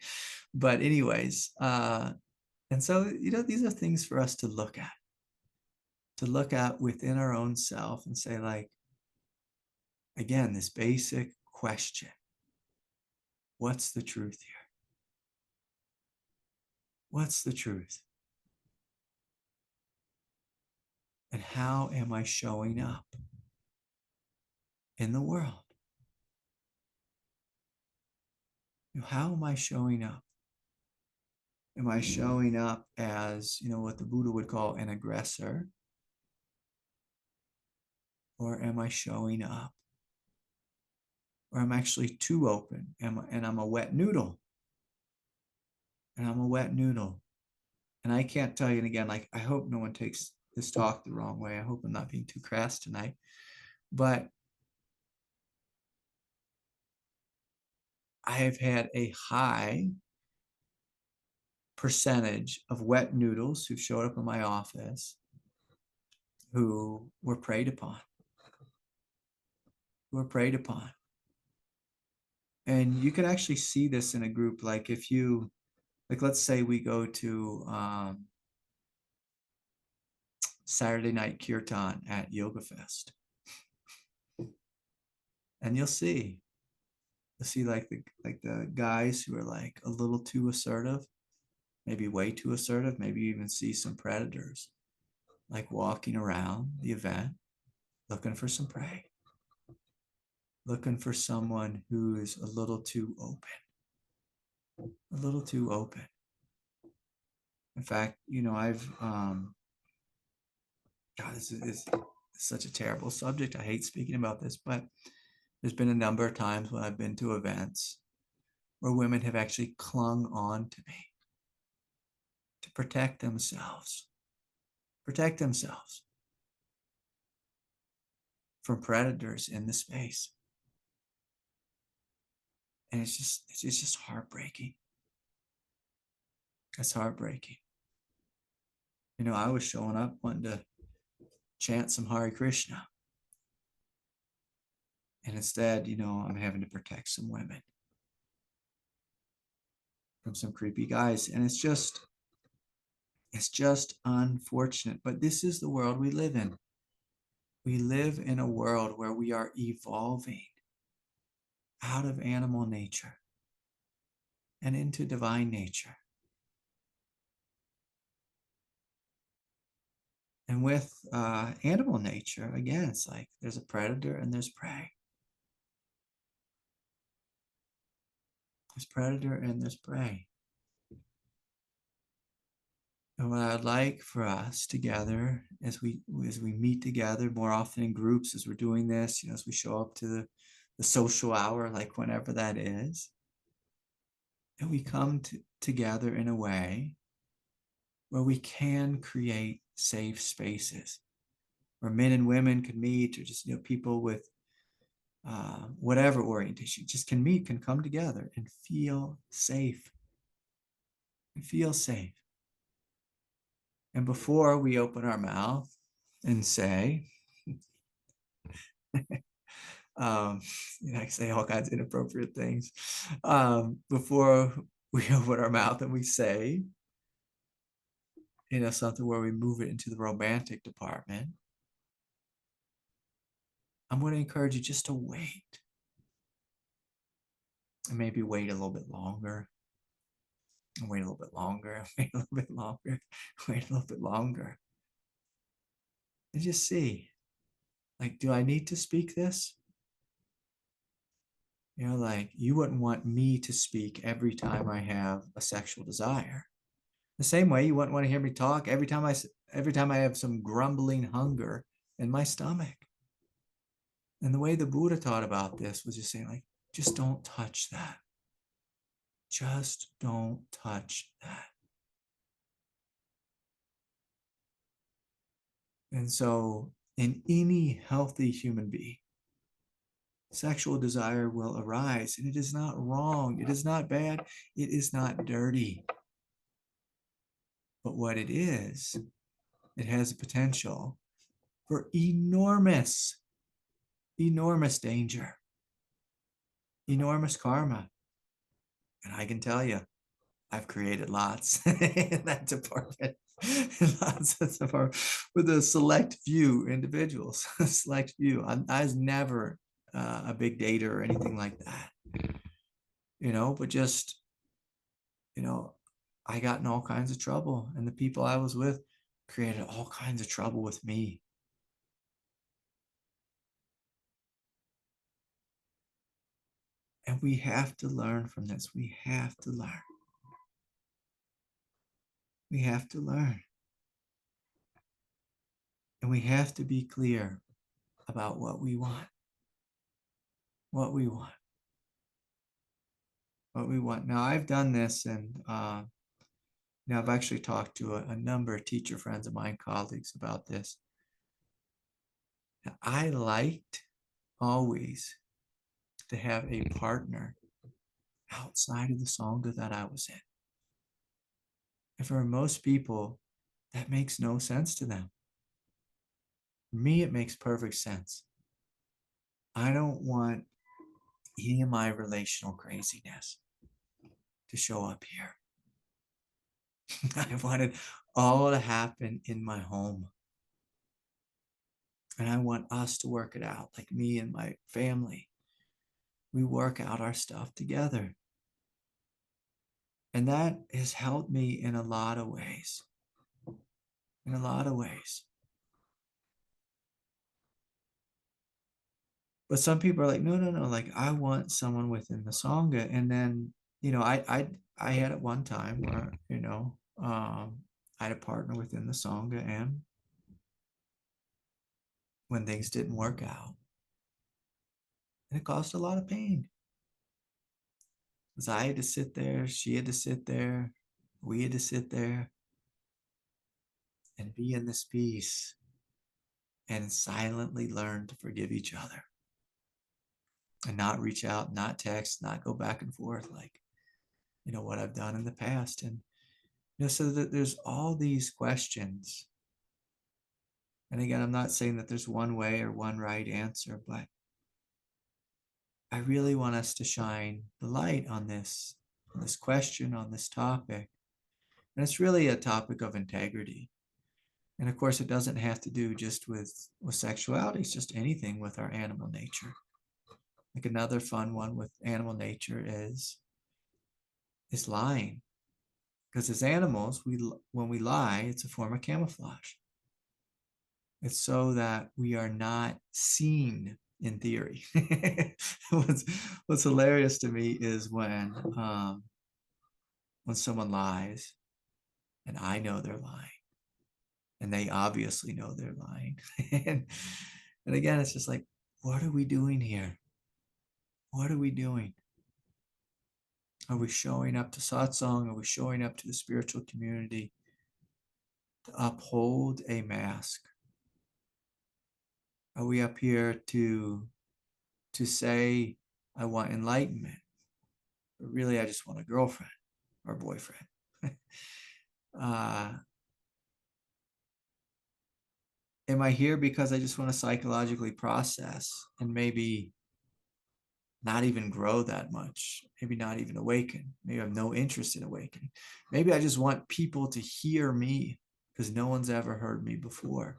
But anyways, and so, these are things for us to look at within our own self and say, like, again, this basic question, what's the truth here? What's the truth? And how am I showing up in the world? How am I showing up? Am I showing up as, what the Buddha would call an aggressor? Or am I showing up? Or I'm actually too open and I'm a wet noodle. And I'm a wet noodle. And I can't tell you, and again, like, I hope no one takes this talk the wrong way. I hope I'm not being too crass tonight. But I have had a high percentage of wet noodles who showed up in my office who were preyed upon. And you could actually see this in a group. Like if you, like, let's say we go to Saturday night kirtan at Yoga Fest. And you'll see like the guys who are like a little too assertive, maybe way too assertive, maybe you even see some predators like walking around the event looking for some prey, looking for someone who is a little too open. In fact, I've God, this is such a terrible subject. I hate speaking about this, but there's been a number of times when I've been to events where women have actually clung on to me to protect themselves from predators in the space. And it's just heartbreaking. It's heartbreaking. I was showing up wanting to chant some Hare Krishna. And instead, I'm having to protect some women from some creepy guys. And it's just unfortunate. But this is the world we live in. We live in a world where we are evolving out of animal nature and into divine nature. And with animal nature, again, it's like there's a predator and there's prey. There's predator and there's prey. And what I'd like for us together as we meet together more often in groups, as we're doing this, as we show up to the social hour, like whenever that is, and we come together in a way where we can create safe spaces where men and women can meet, or just people with whatever orientation just can meet, can come together and feel safe. And before we open our mouth and say, um, I say all kinds of inappropriate things before we open our mouth and we say, something where we move it into the romantic department. I'm going to encourage you just to wait, and maybe wait a little bit longer, and wait a little bit longer, wait a little bit longer, wait a little bit longer, and just see, like, do I need to speak this? Like, you wouldn't want me to speak every time I have a sexual desire. The same way you wouldn't want to hear me talk every time I have some grumbling hunger in my stomach. And the way the Buddha taught about this was just saying, like, just don't touch that. Just don't touch that. And so, in any healthy human being, sexual desire will arise, and it is not wrong. It is not bad. It is not dirty. But what it is, it has a potential for enormous, enormous danger, enormous karma. And I can tell you, I've created lots in that department, lots of department, with a select few individuals, a select few. I was never a big dater or anything like that, but just, you know, I got in all kinds of trouble, and the people I was with created all kinds of trouble with me. And we have to learn from this. We have to learn. We have to learn. And we have to be clear about what we want. What we want. What we want. Now, I've done this, and now I've actually talked to a number of teacher friends of mine, colleagues, about this. Now, I liked always to have a partner outside of the Sangha that I was in. And for most people, that makes no sense to them. For me, it makes perfect sense. I don't want any of my relational craziness to show up here. I wanted all to happen in my home. And I want us to work it out, like me and my family. We work out our stuff together. And that has helped me in a lot of ways. In a lot of ways. But some people are like, no, like, I want someone within the Sangha. And then, I had at one time where, I had a partner within the Sangha, and when things didn't work out, it caused a lot of pain. Because I had to sit there, she had to sit there, we had to sit there and be in this peace and silently learn to forgive each other and not reach out, not text, not go back and forth like, what I've done in the past. And, so that there's all these questions. And again, I'm not saying that there's one way or one right answer, but I really want us to shine the light on this question, on this topic. And it's really a topic of integrity. And of course, it doesn't have to do just with sexuality. It's just anything with our animal nature. Like, another fun one with animal nature is lying. Because as animals, when we lie, it's a form of camouflage. It's so that we are not seen, in theory. What's hilarious to me is when someone lies and I know they're lying, and they obviously know they're lying. and again, it's just like, what are we doing here? What are we doing? Are we showing up to satsang? Are we showing up to the spiritual community to uphold a mask? Are we up here to say, I want enlightenment, but really I just want a girlfriend or boyfriend? uh, Am I here because I just want to psychologically process and maybe not even grow that much, maybe not even awaken, maybe I have no interest in awakening, maybe I just want people to hear me because no one's ever heard me before.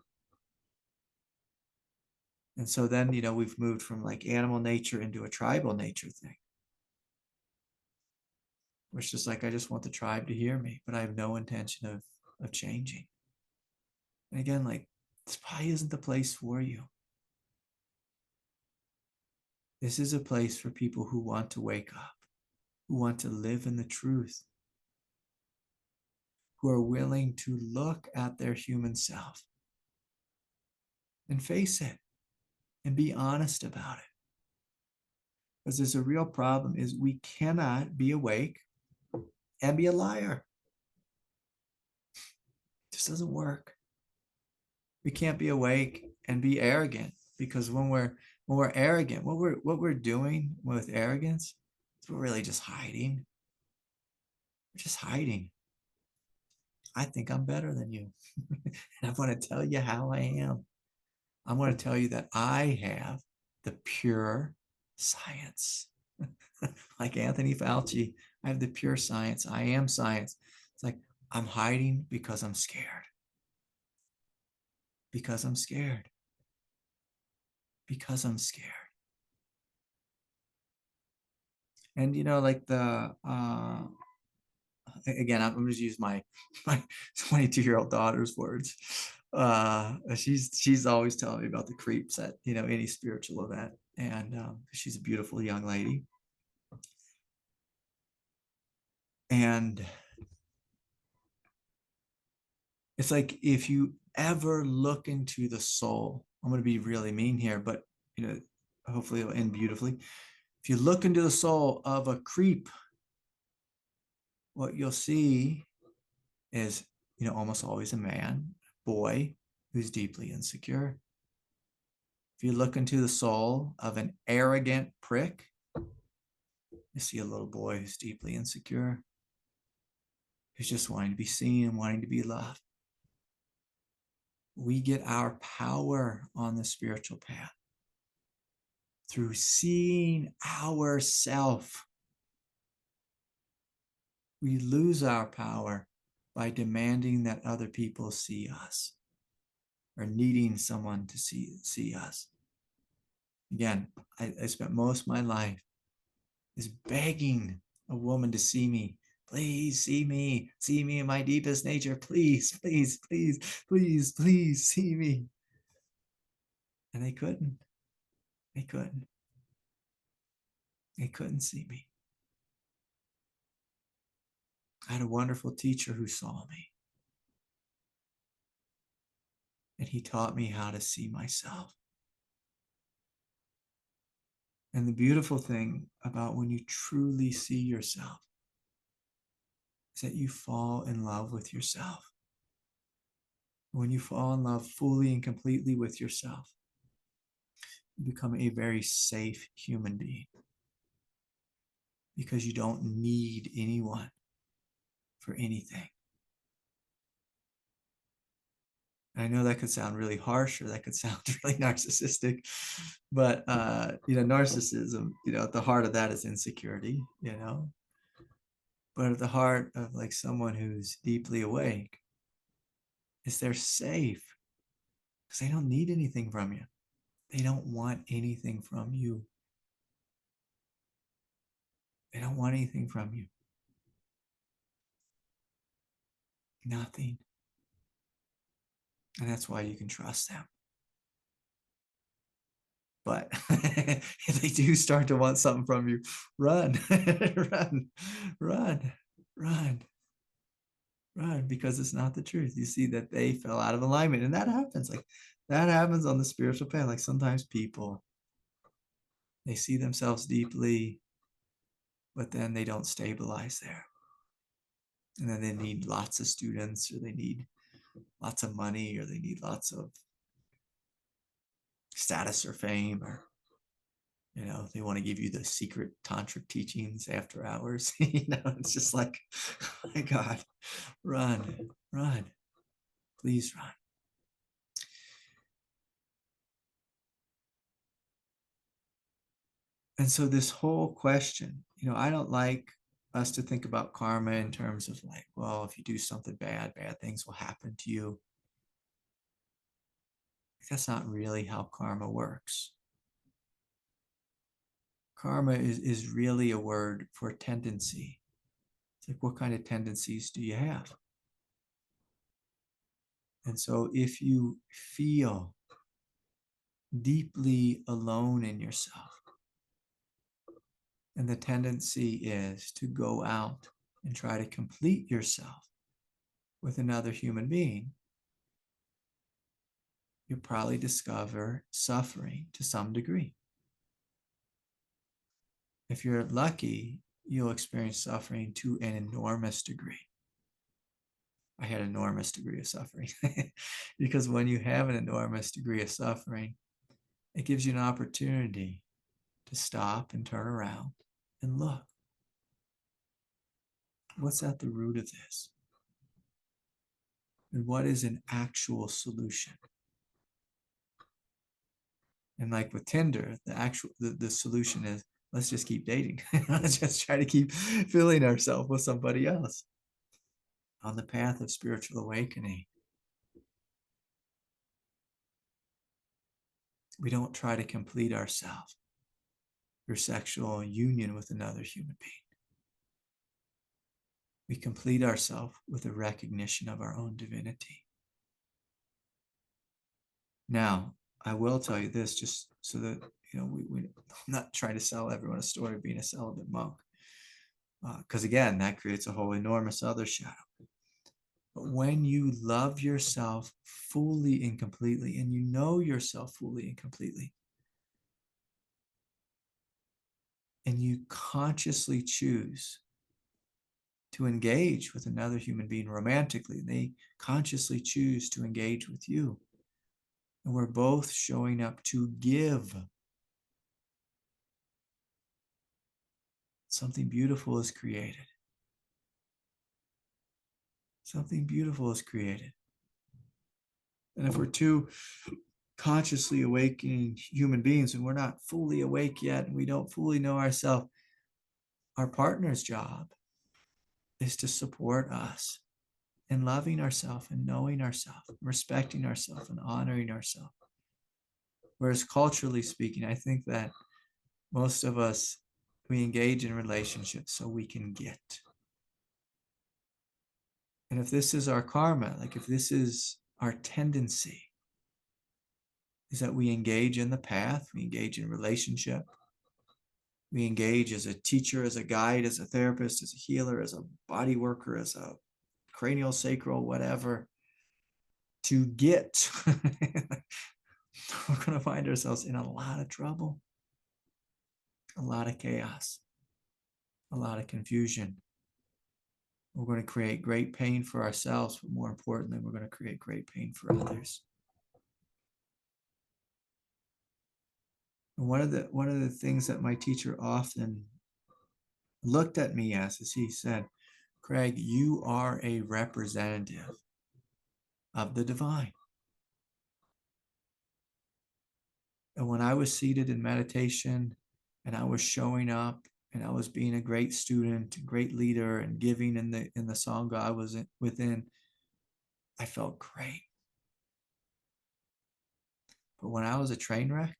And so then, we've moved from like animal nature into a tribal nature thing, where it's just like, I just want the tribe to hear me, but I have no intention of changing. And again, like, this probably isn't the place for you. This is a place for people who want to wake up, who want to live in the truth, who are willing to look at their human self and face it and be honest about it. Because there's a real problem is we cannot be awake and be a liar. It just doesn't work. We can't be awake and be arrogant, because when we're arrogant, what we're doing with arrogance is we're really just hiding. We're just hiding. I think I'm better than you. And I want to tell you how I am. I want to tell you that I have the pure science. Like Anthony Fauci, I have the pure science. I am science. It's like I'm hiding because I'm scared. Because I'm scared. Because I'm scared. And like again, I'm going to use my 22-year-old daughter's words. She's always telling me about the creeps at any spiritual event, and she's a beautiful young lady. And it's like, if you ever look into the soul, I'm going to be really mean here, but hopefully it'll end beautifully. If you look into the soul of a creep, what you'll see is almost always a man, boy, who's deeply insecure. If you look into the soul of an arrogant prick, you see a little boy who's deeply insecure, who's just wanting to be seen and wanting to be loved. We get our power on the spiritual path through seeing ourself. We lose our power by demanding that other people see us, or needing someone to see us. Again, I spent most of my life is begging a woman to see me. Please see me in my deepest nature. Please, please, please, please, please see me. And they couldn't. They couldn't. They couldn't see me. I had a wonderful teacher who saw me. And he taught me how to see myself. And the beautiful thing about when you truly see yourself is that you fall in love with yourself. When you fall in love fully and completely with yourself, you become a very safe human being, because you don't need anyone for anything. And I know that could sound really harsh, or that could sound really narcissistic, but narcissism, at the heart of that is insecurity, but at the heart of like someone who's deeply awake is they're safe, because they don't need anything from you. They don't want anything from you. They don't want anything from you. Nothing. And that's why you can trust them. But if they do start to want something from you, run, run, run, run, run, because it's not the truth. You see that they fell out of alignment, and that happens. Like, that happens on the spiritual path. Like, sometimes people, they see themselves deeply, but then they don't stabilize there. And then they need lots of students, or they need lots of money, or they need lots of status or fame, or they want to give you the secret tantric teachings after hours. It's just like, oh my God, run, run, please run. And so this whole question, I don't like us to think about karma in terms of like, well, if you do something bad, bad things will happen to you. That's not really how karma works. Karma is really a word for tendency. It's like, what kind of tendencies do you have? And so if you feel deeply alone in yourself, and the tendency is to go out and try to complete yourself with another human being, you'll probably discover suffering to some degree. If you're lucky, you'll experience suffering to an enormous degree. I had an enormous degree of suffering because when you have an enormous degree of suffering, it gives you an opportunity to stop and turn around and look. What's at the root of this? And what is an actual solution? And like with Tinder, the solution is, let's just keep dating. Let's just try to keep filling ourselves with somebody else. On the path of spiritual awakening, we don't try to complete ourselves through sexual union with another human being. We complete ourselves with a recognition of our own divinity. Now, I will tell you this, just so that I'm not trying to sell everyone a story of being a celibate monk, because again, that creates a whole enormous other shadow. But when you love yourself fully and completely, and you know yourself fully and completely, and you consciously choose to engage with another human being romantically, and they consciously choose to engage with you, and we're both showing up to give, something beautiful is created. Something beautiful is created. And if we're two consciously awakening human beings and we're not fully awake yet and we don't fully know ourselves, our partner's job is to support us in loving ourselves and knowing ourselves, respecting ourselves and honoring ourselves. Whereas culturally speaking, I think that most of us, we engage in relationships so we can get. And if this is our karma, like if this is our tendency, is that we engage in the path, we engage in relationship, we engage as a teacher, as a guide, as a therapist, as a healer, as a body worker, as a cranial sacral, whatever, to get. We're going to find ourselves in a lot of trouble, a lot of chaos, a lot of confusion. We're going to create great pain for ourselves, but more importantly, we're going to create great pain for others. And one of the things that my teacher often looked at me as is he said, Craig, you are a representative of the divine. And when I was seated in meditation and I was showing up and I was being a great student, a great leader, and giving in the Sangha I was within, I felt great. But when I was a train wreck,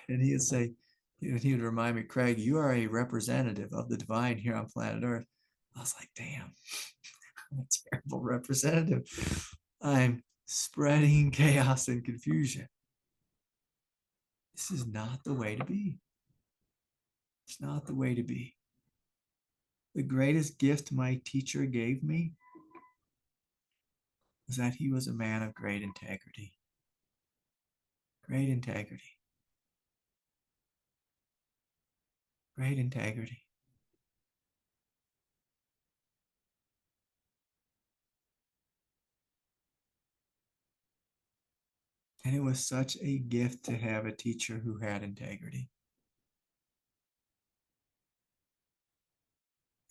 and he would say, he would remind me, Craig, you are a representative of the divine here on planet Earth. I was like, damn, I'm a terrible representative. I'm spreading chaos and confusion. This is not the way to be. It's not the way to be. The greatest gift my teacher gave me was that he was a man of great integrity. Great integrity. Great integrity. And it was such a gift to have a teacher who had integrity.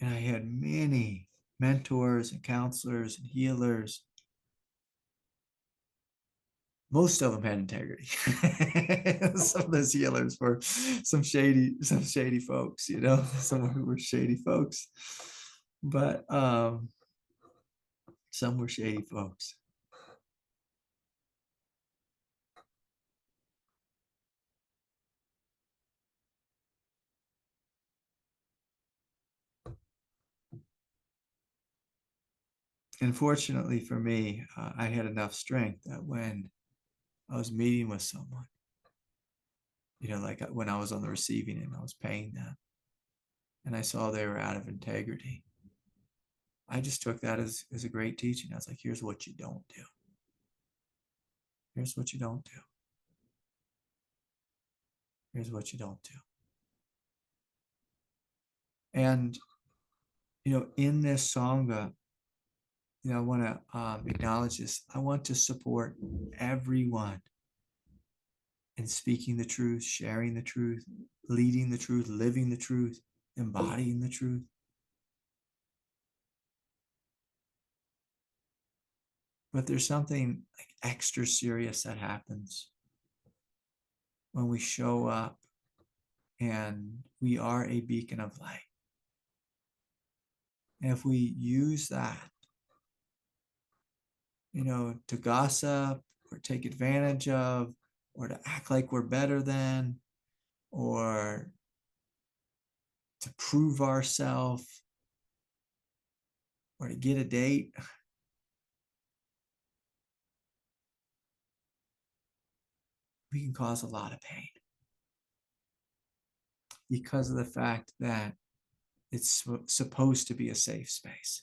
And I had many mentors and counselors and healers Most of them had integrity. Some of those healers were some shady folks, you know, some who were shady folks. But some were shady folks. And fortunately for me, I had enough strength that when I was meeting with someone, you know, like when I was on the receiving end, I was paying them, and I saw they were out of integrity. I just took that as a great teaching. I was like, here's what you don't do. Here's what you don't do. Here's what you don't do. And, you know, in this Sangha, you know, I want to acknowledge this. I want to support everyone in speaking the truth, sharing the truth, leading the truth, living the truth, embodying the truth. But there's something like extra serious that happens when we show up and we are a beacon of light. And if we use that, you know, to gossip or take advantage of, or to act like we're better than, or to prove ourselves, or to get a date, we can cause a lot of pain because of the fact that it's supposed to be a safe space.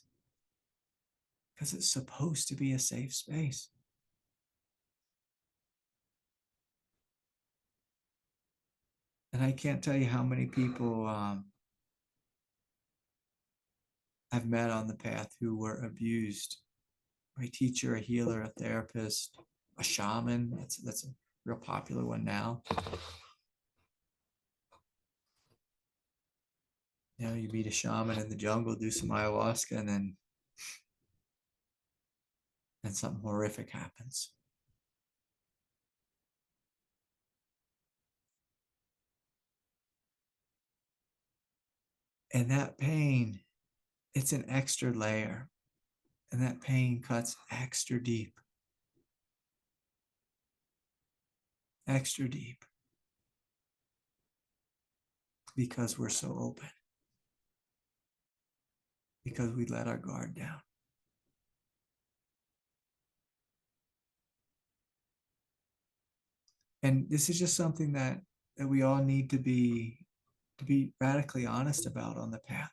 Because it's supposed to be a safe space. And I can't tell you how many people I've met on the path who were abused by a teacher, a healer, a therapist, a shaman. That's a real popular one now. You know, you meet a shaman in the jungle, do some ayahuasca, and then something horrific happens. And that pain, it's an extra layer. And that pain cuts extra deep. Extra deep. Because we're so open. Because we let our guard down. And this is just something that we all need to be radically honest about on the path.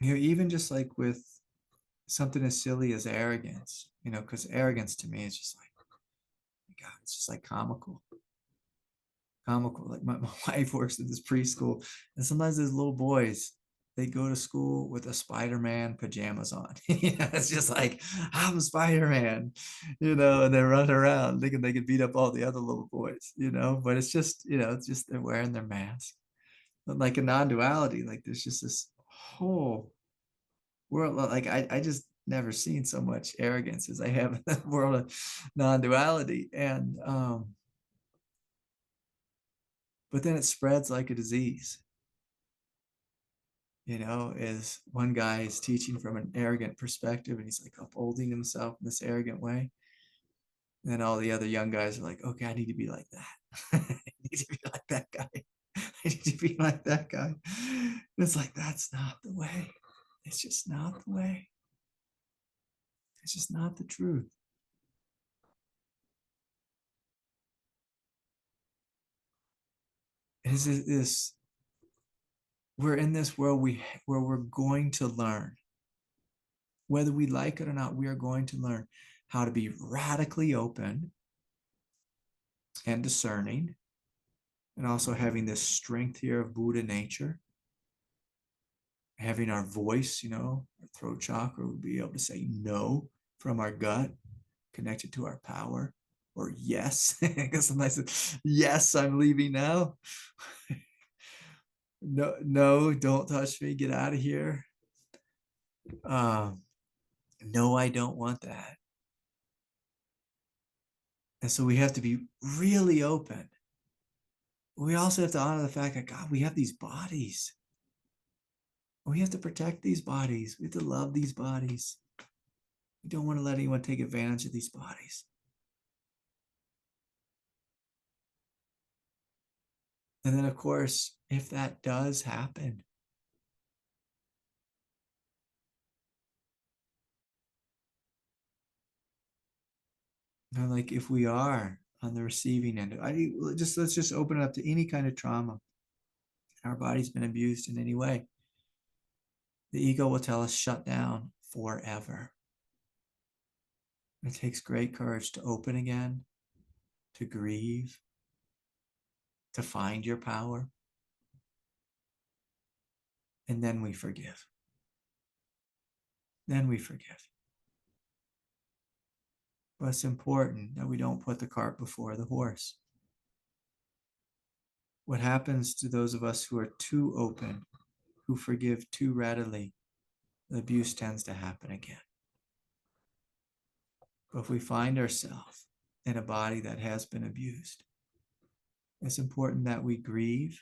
You know, even just like with something as silly as arrogance, you know, because arrogance to me is just like, God, it's just like comical. Comical. Like my wife works at this preschool, and sometimes these little boys, they go to school with a Spider-Man pajamas on. You know, it's just like, I'm Spider-Man, you know, and they run around thinking they can beat up all the other little boys, you know, but it's just, you know, it's just they're wearing their mask. But like a non-duality, like there's just this whole world. Like I just never seen so much arrogance as I have in the world of non-duality. And but then it spreads like a disease. You know, is one guy is teaching from an arrogant perspective and he's like upholding himself in this arrogant way. And then all the other young guys are like, okay, I need to be like that. I need to be like that guy. I need to be like that guy. And it's like, that's not the way. It's just not the way. It's just not the truth. Is this we're in this world where we're going to learn, whether we like it or not, we are going to learn how to be radically open and discerning, and also having this strength here of Buddha nature, having our voice, you know, our throat chakra would be able to say no from our gut, connected to our power, or yes, because sometimes yes, I'm leaving now. No, no, don't touch me, get out of here. No, I don't want that. And so we have to be really open. We also have to honor the fact that, God, we have these bodies. We have to protect these bodies. We have to love these bodies. We don't want to let anyone take advantage of these bodies. And then, of course, if that does happen, like if we are on the receiving end, let's just open it up to any kind of trauma. Our body's been abused in any way. The ego will tell us shut down forever. It takes great courage to open again, to grieve, to find your power, and then we forgive. Then we forgive. But it's important that we don't put the cart before the horse. What happens to those of us who are too open, who forgive too readily, the abuse tends to happen again. But if we find ourselves in a body that has been abused, it's important that we grieve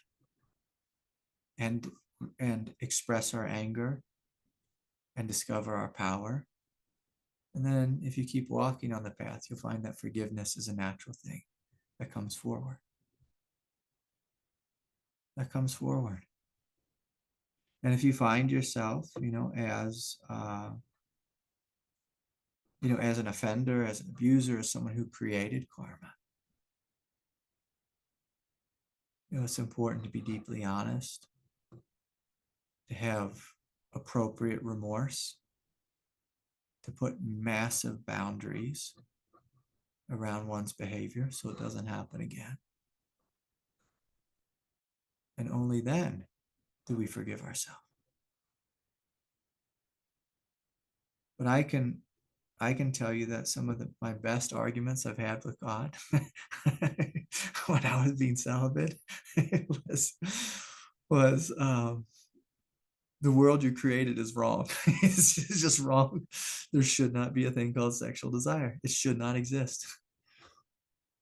and express our anger and discover our power. And then if you keep walking on the path, you'll find that forgiveness is a natural thing that comes forward. That comes forward. And if you find yourself, as as an offender, as an abuser, as someone who created karma, it's important to be deeply honest, to have appropriate remorse, to put massive boundaries around one's behavior so it doesn't happen again. And only then do we forgive ourselves. But I can tell you that some of my best arguments I've had with God when I was being celibate was the world you created is wrong. It's just wrong. There should not be a thing called sexual desire. It should not exist.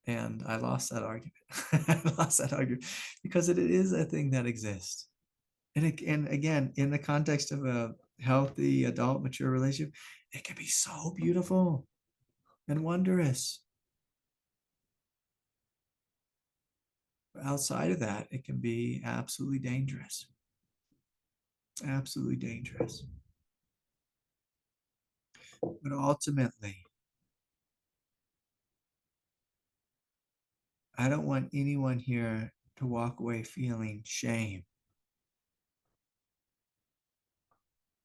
And I lost that argument. I lost that argument because it is a thing that exists. And again, in the context of a healthy adult mature relationship, it can be so beautiful and wondrous. But outside of that, it can be absolutely dangerous. Absolutely dangerous. But ultimately, I don't want anyone here to walk away feeling shame.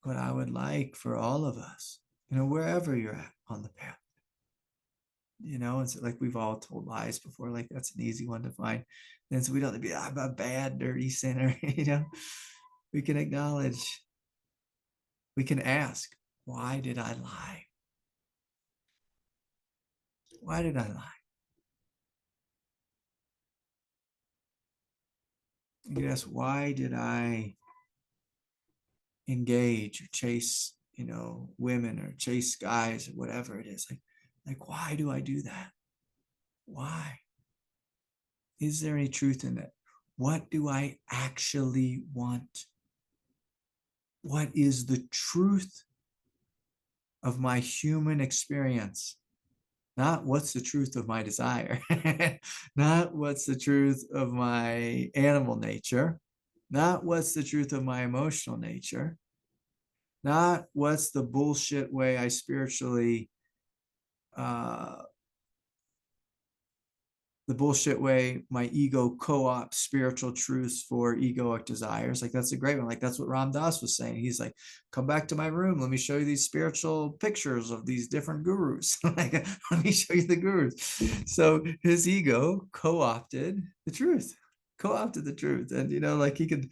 But I would like for all of us, wherever you're at on the path, it's like we've all told lies before, like that's an easy one to find. And so we don't have to be, I'm a bad, dirty sinner, we can acknowledge, we can ask, why did I lie? Why did I lie? You can ask, why did I engage or chase, women or chase guys or whatever it is? Like, why do I do that? Why? Is there any truth in it? What do I actually want? What is the truth of my human experience? Not what's the truth of my desire, not what's the truth of my animal nature, not what's the truth of my emotional nature, not what's the bullshit way I spiritually uh, the bullshit way my ego co-ops spiritual truths for egoic desires. Like that's a great one. Like that's what Ram Dass was saying. He's like, come back to my room. Let me show you these spiritual pictures of these different gurus. Like, let me show you the gurus. So his ego co-opted the truth. Co-opted the truth. And like he could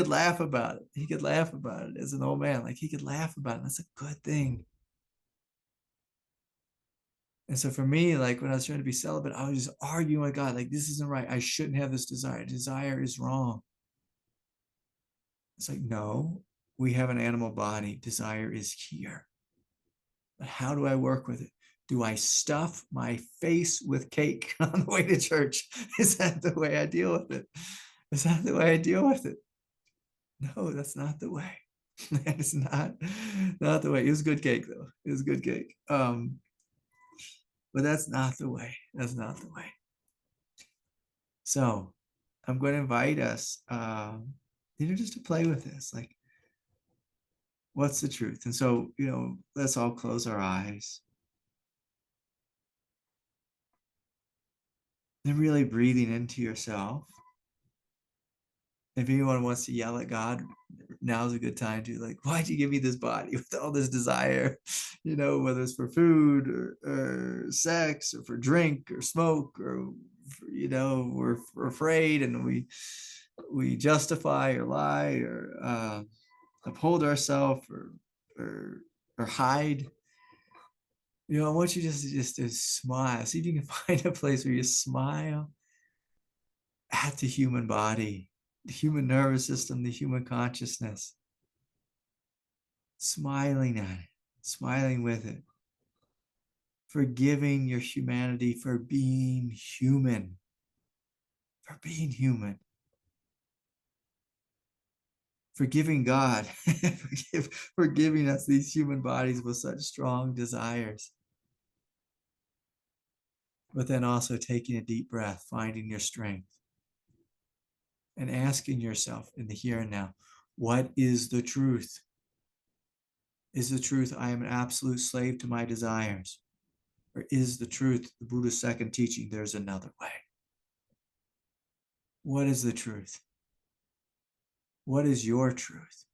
laugh about it. He could laugh about it as an old man. Like he could laugh about it. That's a good thing. And so for me, like when I was trying to be celibate, I was just arguing with God, like, this isn't right. I shouldn't have this desire. Desire is wrong. It's like, no, We have an animal body. Desire is here. But how do I work with it? Do I stuff my face with cake on the way to church? Is that the way I deal with it? Is that the way I deal with it? No, that's not the way. That is not the way. It was good cake though. It was good cake. But that's not the way. That's not the way. So I'm going to invite us, just to play with this. Like, what's the truth? And so, let's all close our eyes and really breathing into yourself. If anyone wants to yell at God, now's a good time to, like, why'd you give me this body with all this desire? Whether it's for food or sex or for drink or smoke or, we're afraid and we justify or lie or uphold ourselves or hide. I want you just to smile. See if you can find a place where you smile at the human body, the human nervous system, the human consciousness. Smiling at it, smiling with it, forgiving your humanity for being human, forgiving God for giving us these human bodies with such strong desires. But then also taking a deep breath, finding your strength, and asking yourself in the here and now, what is the truth? Is the truth I am an absolute slave to my desires? Or is the truth the Buddha's second teaching, there's another way? What is the truth? What is your truth?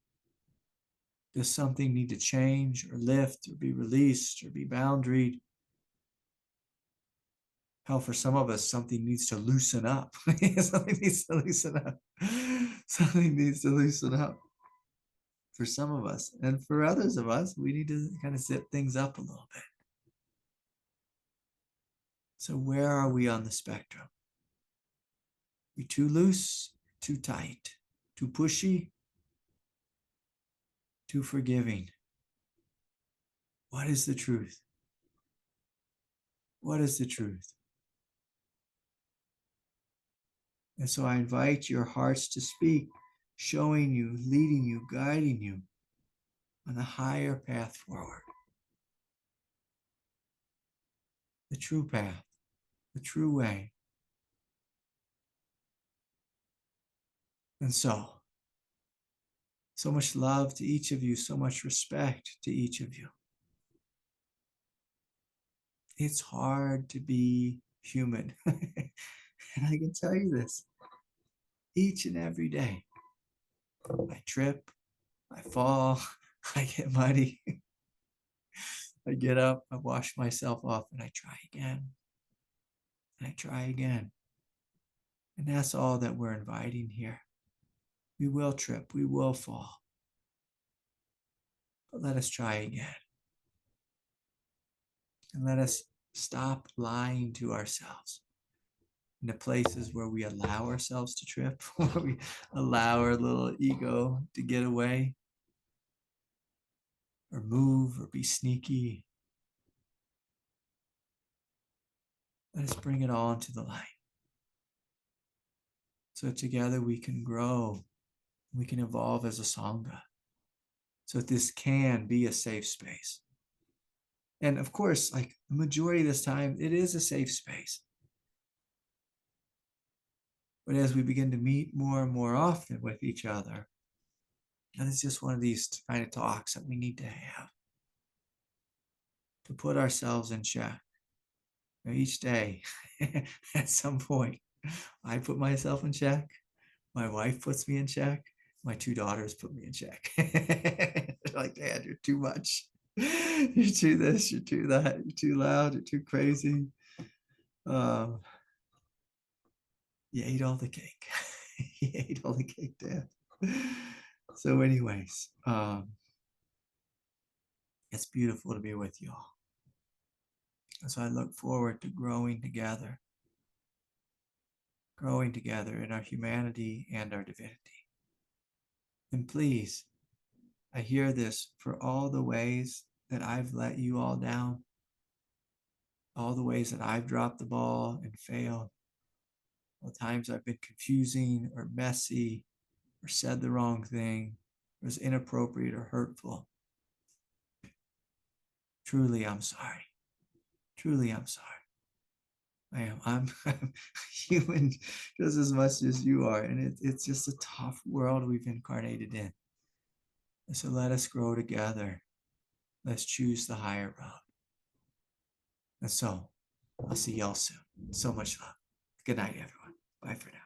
Does something need to change or lift or be released or be boundaried? Hell, for some of us, something needs to loosen up. Something needs to loosen up. Something needs to loosen up for some of us. And for others of us, we need to kind of zip things up a little bit. So where are we on the spectrum? We too loose, too tight, too pushy, too forgiving? What is the truth? What is the truth? And so I invite your hearts to speak, showing you, leading you, guiding you on the higher path forward. The true path, the true way. And so much love to each of you, so much respect to each of you. It's hard to be human. And I can tell you this, each and every day, I trip, I fall, I get muddy. I get up, I wash myself off, and I try again. And I try again. And that's all that we're inviting here. We will trip, we will fall. But let us try again. And let us stop lying to ourselves in the places where we allow ourselves to trip, where we allow our little ego to get away or move or be sneaky. Let us bring it all into the light. So together we can grow, we can evolve as a Sangha. So that this can be a safe space. And of course, like the majority of this time, it is a safe space. But as we begin to meet more and more often with each other, and it's just one of these kind of talks that we need to have to put ourselves in check. Each day, at some point, I put myself in check. My wife puts me in check. My two daughters put me in check. They're like, Dad, you're too much. You're too this, you're too that, you're too loud, you're too crazy. You ate all the cake. You ate all the cake, Dad. So anyways, it's beautiful to be with you all. So I look forward to growing together in our humanity and our divinity. And please I hear this for all the ways that I've let you all down, all the ways that I've dropped the ball and failed, all the times I've been confusing or messy or said the wrong thing, or was inappropriate or hurtful. Truly, I'm sorry. Truly, I'm sorry. I am. I'm human just as much as you are. And it's just a tough world we've incarnated in. And so let us grow together. Let's choose the higher road. And so I'll see y'all soon. So much love. Good night, everyone. Bye for now.